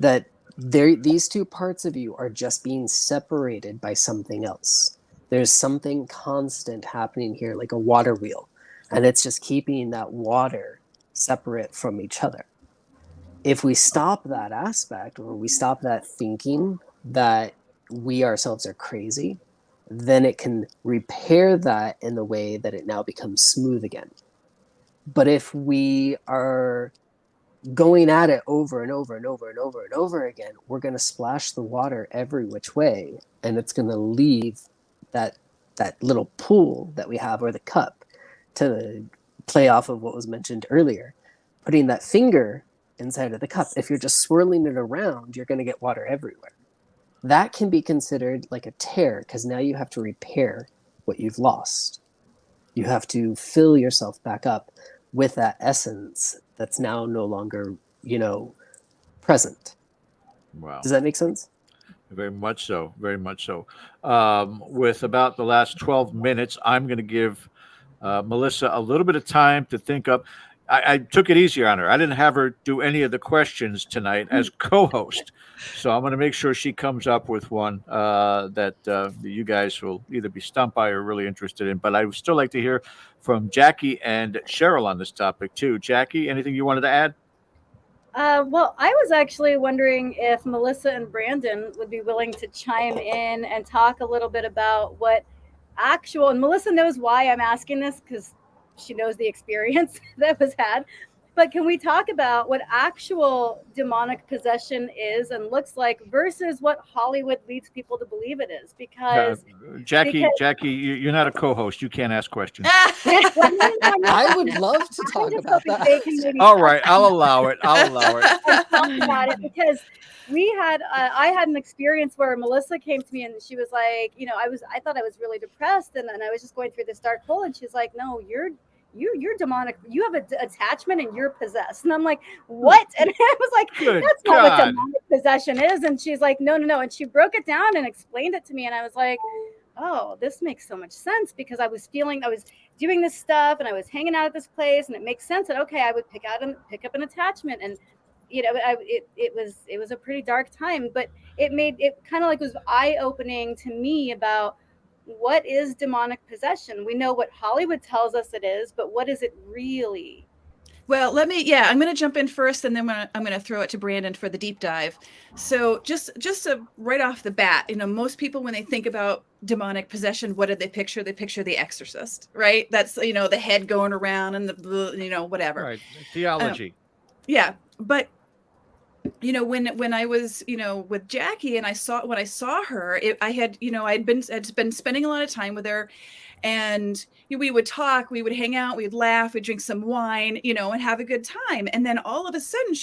That these two parts of you are just being separated by something else. There's something constant happening here, like a water wheel, and it's just keeping that water separate from each other. If we stop that aspect, or we stop that thinking that we ourselves are crazy, then it can repair that in the way that it now becomes smooth again. But if we are going at it over and over and over and over and over again, we're going to splash the water every which way, and it's going to leave that little pool that we have, or the cup, to play off of what was mentioned earlier. Putting that finger inside of the cup, if you're just swirling it around, you're going to get water everywhere. That can be considered like a tear, because now you have to repair what you've lost. You have to fill yourself back up with that essence that's now no longer, present. Wow. Does that make sense? Very much so. Very much so. With about the last 12 minutes, I'm going to give Melissa a little bit of time to think up. I took it easier on her. I didn't have her do any of the questions tonight as co-host. So I'm going to make sure she comes up with one that you guys will either be stumped by or really interested in. But I would still like to hear from Jacqui and Cheryl on this topic too. Jacqui, anything you wanted to add? Well, I was actually wondering if Melissa and Branden would be willing to chime in and talk a little bit about what actual, and Melissa knows why I'm asking this, because she knows the experience that was had. But can we talk about what actual demonic possession is and looks like versus what Hollywood leads people to believe it is? Because Jacqui, you're not a co-host. You can't ask questions. I would love to talk about that. All right, I'll allow it. Talk about it, because I had an experience where Melissa came to me and she was like, I thought I was really depressed, and then I was just going through this dark hole, and she's like, no, you're demonic. You have an attachment and you're possessed. And I'm like, what? And I was like, that's not what demonic possession is. And she's like, no. And she broke it down and explained it to me. And I was like, oh, this makes so much sense, because I was doing this stuff and I was hanging out at this place, and it makes sense that, okay, I would pick up an attachment, and it was a pretty dark time, but it kind of like was eye-opening to me about what is demonic possession. We know what Hollywood tells us it is, but what is it really? Well, I'm going to jump in first, and then I'm going to throw it to Branden for the deep dive. So just right off the bat, most people, when they think about demonic possession, what do they picture? They picture The Exorcist, right? That's, the head going around and the, whatever. Right. Theology. Yeah. But, when I was, with Jacqui, and when I saw her, I'd been spending a lot of time with her, and we would talk, we would hang out, we'd laugh, we'd drink some wine, and have a good time. And then all of a sudden,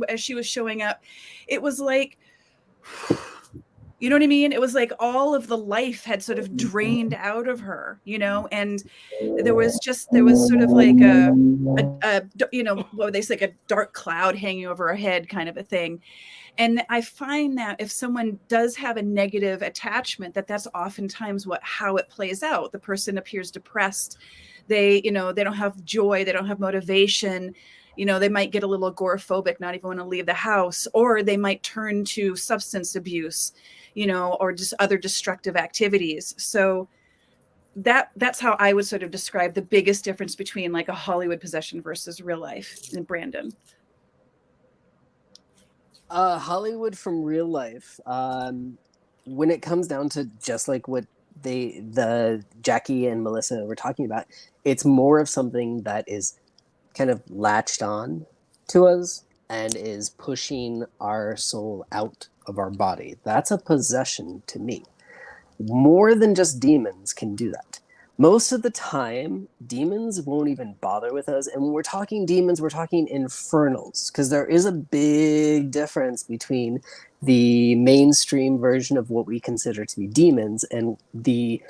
as she was showing up, it was like, you know what I mean? It was like all of the life had sort of drained out of her, and there was sort of like a what would they say, like a dark cloud hanging over her head kind of a thing. And I find that if someone does have a negative attachment, that's oftentimes how it plays out. The person appears depressed. They don't have joy. They don't have motivation. They might get a little agoraphobic, not even want to leave the house, or they might turn to substance abuse, or just other destructive activities. So that's how I would sort of describe the biggest difference between like a Hollywood possession versus real life. And Branden. Hollywood from real life. When it comes down to just like what the Jacqui and Melissa were talking about, it's more of something that is kind of latched on to us and is pushing our soul out of our body. That's a possession to me. More than just demons can do that. Most of the time, demons won't even bother with us. And when we're talking demons, we're talking infernals, because there is a big difference between the mainstream version of what we consider to be demons and the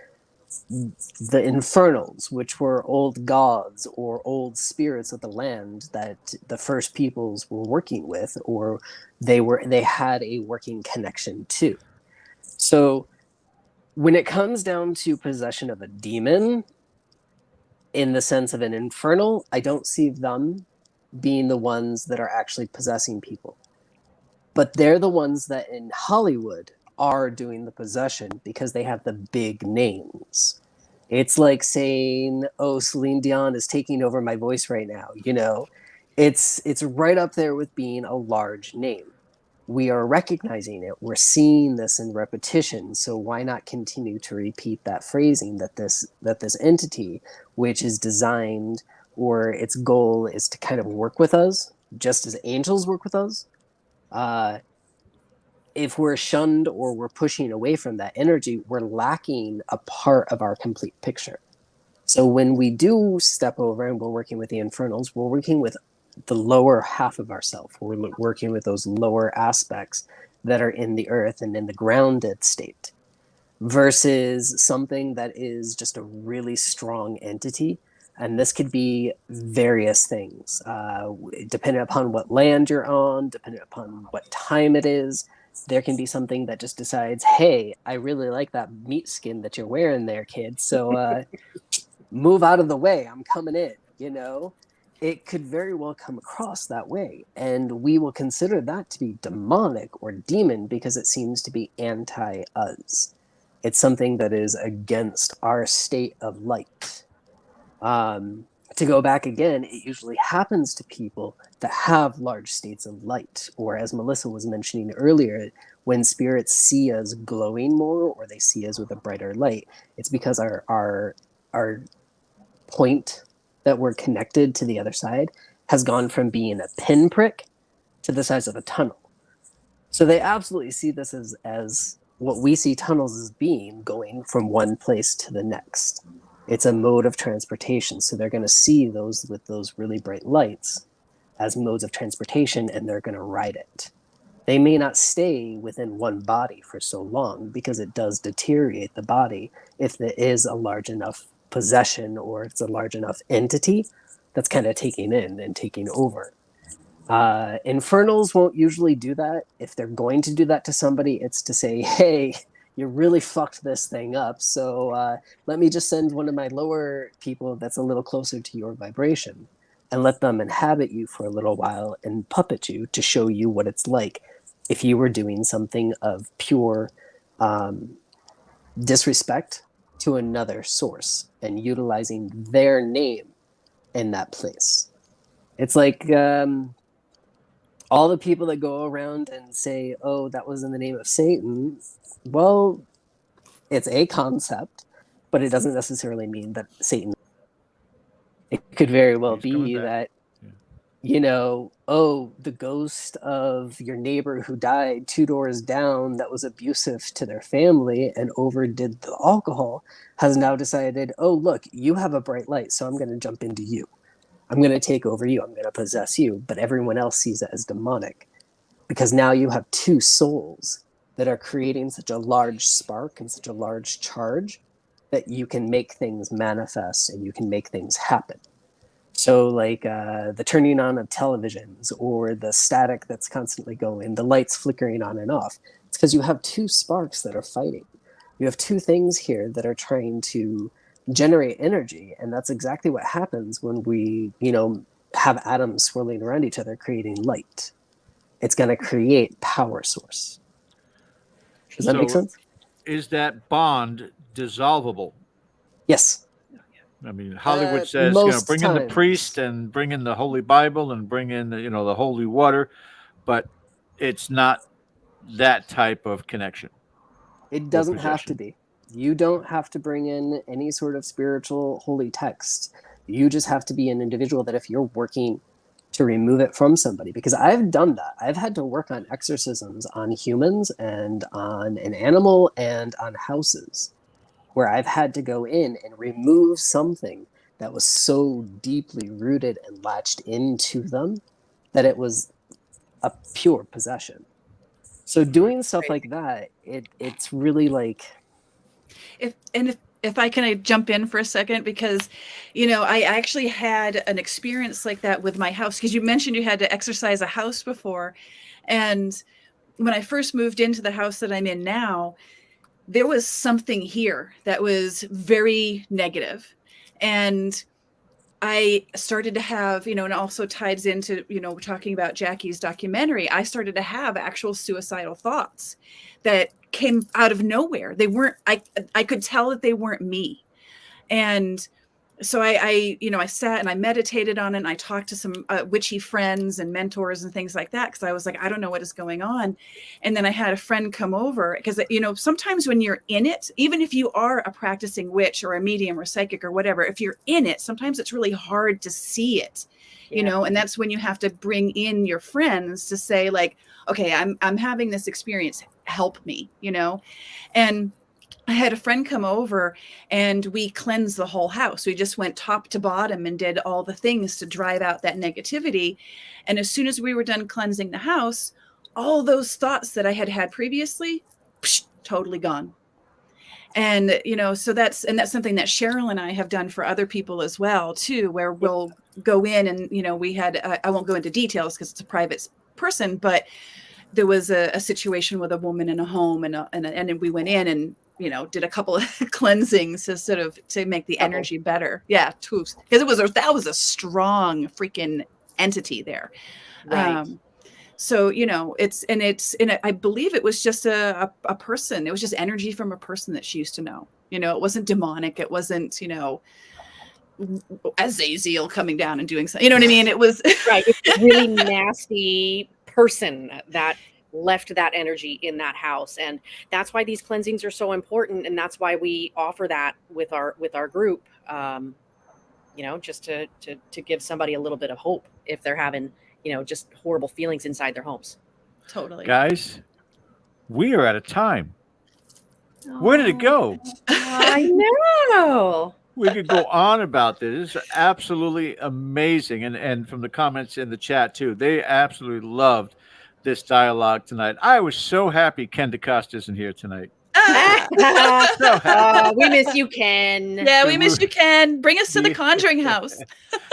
infernals, which were old gods or old spirits of the land that the first peoples were working with, or they had a working connection to. So when it comes down to possession of a demon, in the sense of an infernal, I don't see them being the ones that are actually possessing people. But they're the ones that in Hollywood are doing the possession because they have the big names. It's like saying, oh, Celine Dion is taking over my voice right now. You know, it's right up there with being a large name. We are recognizing it. We're seeing this in repetition. So why not continue to repeat that phrasing that this entity, which is designed, or its goal is to kind of work with us, just as angels work with us. If we're shunned or we're pushing away from that energy, we're lacking a part of our complete picture. So when we do step over and we're working with the infernals, we're working with the lower half of ourself. We're working with those lower aspects that are in the earth and in the grounded state, versus something that is just a really strong entity. And this could be various things, depending upon what land you're on, depending upon what time it is. There can be something that just decides, hey, I really like that meat skin that you're wearing there, kid. So move out of the way. I'm coming in, you know? It could very well come across that way. And we will consider that to be demonic or demon because it seems to be anti-us. It's something that is against our state of light. To go back again, it usually happens to people that have large states of light, or as Melissa was mentioning earlier, when spirits see us glowing more or they see us with a brighter light, it's because our point that we're connected to the other side has gone from being a pinprick to the size of a tunnel. So they absolutely see this as what we see tunnels as being, going from one place to the next. It's a mode of transportation. So they're going to see those with those really bright lights as modes of transportation, and they're going to ride it. They may not stay within one body for so long because it does deteriorate the body if there is a large enough possession or it's a large enough entity that's kind of taking in and taking over. Infernals won't usually do that. If they're going to do that to somebody, it's to say, hey, you really fucked this thing up. So let me just send one of my lower people that's a little closer to your vibration and let them inhabit you for a little while and puppet you to show you what it's like if you were doing something of pure disrespect to another source and utilizing their name in that place. It's like all the people that go around and say, oh, that was in the name of Satan. Well, it's a concept, but it doesn't necessarily mean that Satan. It could very well be that, you know, oh, the ghost of your neighbor who died 2 doors down that was abusive to their family and overdid the alcohol has now decided, oh, look, you have a bright light, so I'm going to jump into you. I'm going to take over you. I'm going to possess you. But everyone else sees it as demonic because now you have 2 souls that are creating such a large spark and such a large charge that you can make things manifest and you can make things happen. So like the turning on of televisions or the static that's constantly going, the lights flickering on and off, it's because you have 2 sparks that are fighting. You have 2 things here that are trying to generate energy, and that's exactly what happens when we, you know, have atoms swirling around each other creating light. It's going to create power source. Does that make sense? Is that bond dissolvable? Yes. I mean, Hollywood says, you know, bring in the priest and bring in the Holy Bible and bring in the, you know, the holy water, but it's not that type of connection. It doesn't have to be. You don't have to bring in any sort of spiritual holy text. You just have to be an individual that if you're working to remove it from somebody, because I've done that. I've had to work on exorcisms on humans and on an animal and on houses, where I've had to go in and remove something that was so deeply rooted and latched into them that it was a pure possession. So doing stuff like that, it's really like... If I can jump in for a second, because, I actually had an experience like that with my house, because you mentioned you had to exercise a house before. And when I first moved into the house that I'm in now, there was something here that was very negative. And I started to have, and it also ties into, we're talking about Jacqui's documentary. I started to have actual suicidal thoughts that came out of nowhere. They weren't, I could tell that they weren't me. And so I sat and I meditated on it, and I talked to some witchy friends and mentors and things like that, because I was like, I don't know what is going on. And then I had a friend come over, because, sometimes when you're in it, even if you are a practicing witch or a medium or psychic or whatever, if you're in it, sometimes it's really hard to see it, and that's when you have to bring in your friends to say, like, okay, I'm having this experience, help me, and I had a friend come over and we cleansed the whole house. We just went top to bottom and did all the things to drive out that negativity. And as soon as we were done cleansing the house, all those thoughts that I had had previously, totally gone. And, so that's something that Cheryl and I have done for other people as well, too, where we'll go in and, we had, I won't go into details because it's a private person, but there was a situation with a woman in a home, and we went in and, did a couple of cleansings to make the energy better. Yeah. Because that was a strong freaking entity there. Right. So, I believe it was just a person. It was just energy from a person that she used to know. It wasn't demonic. It wasn't, Azazel coming down and doing something. You know what I mean? It was right. It's a really nasty person that left that energy in that house, and that's why these cleansings are so important, and that's why we offer that with our group, just to give somebody a little bit of hope if they're having just horrible feelings inside their homes. Totally. Guys, we are out of time. Where did it go? I know. We could go on about this. This is absolutely amazing. And from the comments in the chat too, they absolutely loved this dialogue tonight. I was so happy Ken DeCosta isn't here tonight. We miss you, Ken. Yeah, we miss you, Ken. Bring us to the Conjuring house.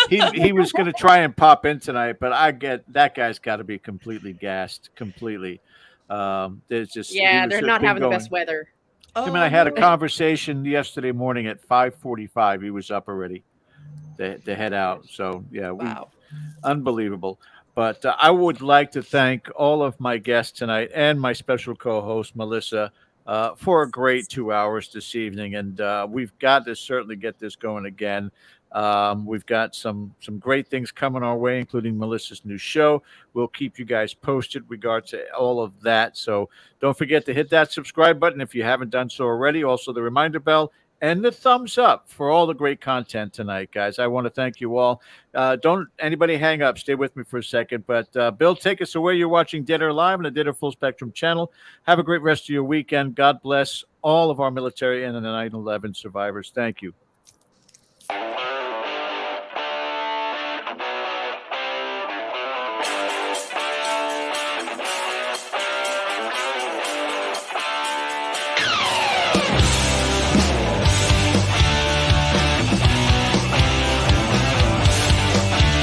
he was going to try and pop in tonight, but I get that guy's got to be completely gassed. Completely. There's just they're not having the best weather. Him and I had a conversation yesterday morning at 5:45. He was up already to head out. So yeah, wow, unbelievable. But I would like to thank all of my guests tonight and my special co-host, Melissa, for a great 2 hours this evening. And we've got to certainly get this going again. We've got some great things coming our way, including Melissa's new show. We'll keep you guys posted regards to all of that. So don't forget to hit that subscribe button if you haven't done so already. Also the reminder bell and the thumbs up for all the great content tonight, guys. I want to thank you all. Don't anybody hang up. Stay with me for a second. But Bill, take us away. You're watching Dead or Alive on the Dead or Full Spectrum channel. Have a great rest of your weekend. God bless all of our military and the 9/11 survivors. Thank you.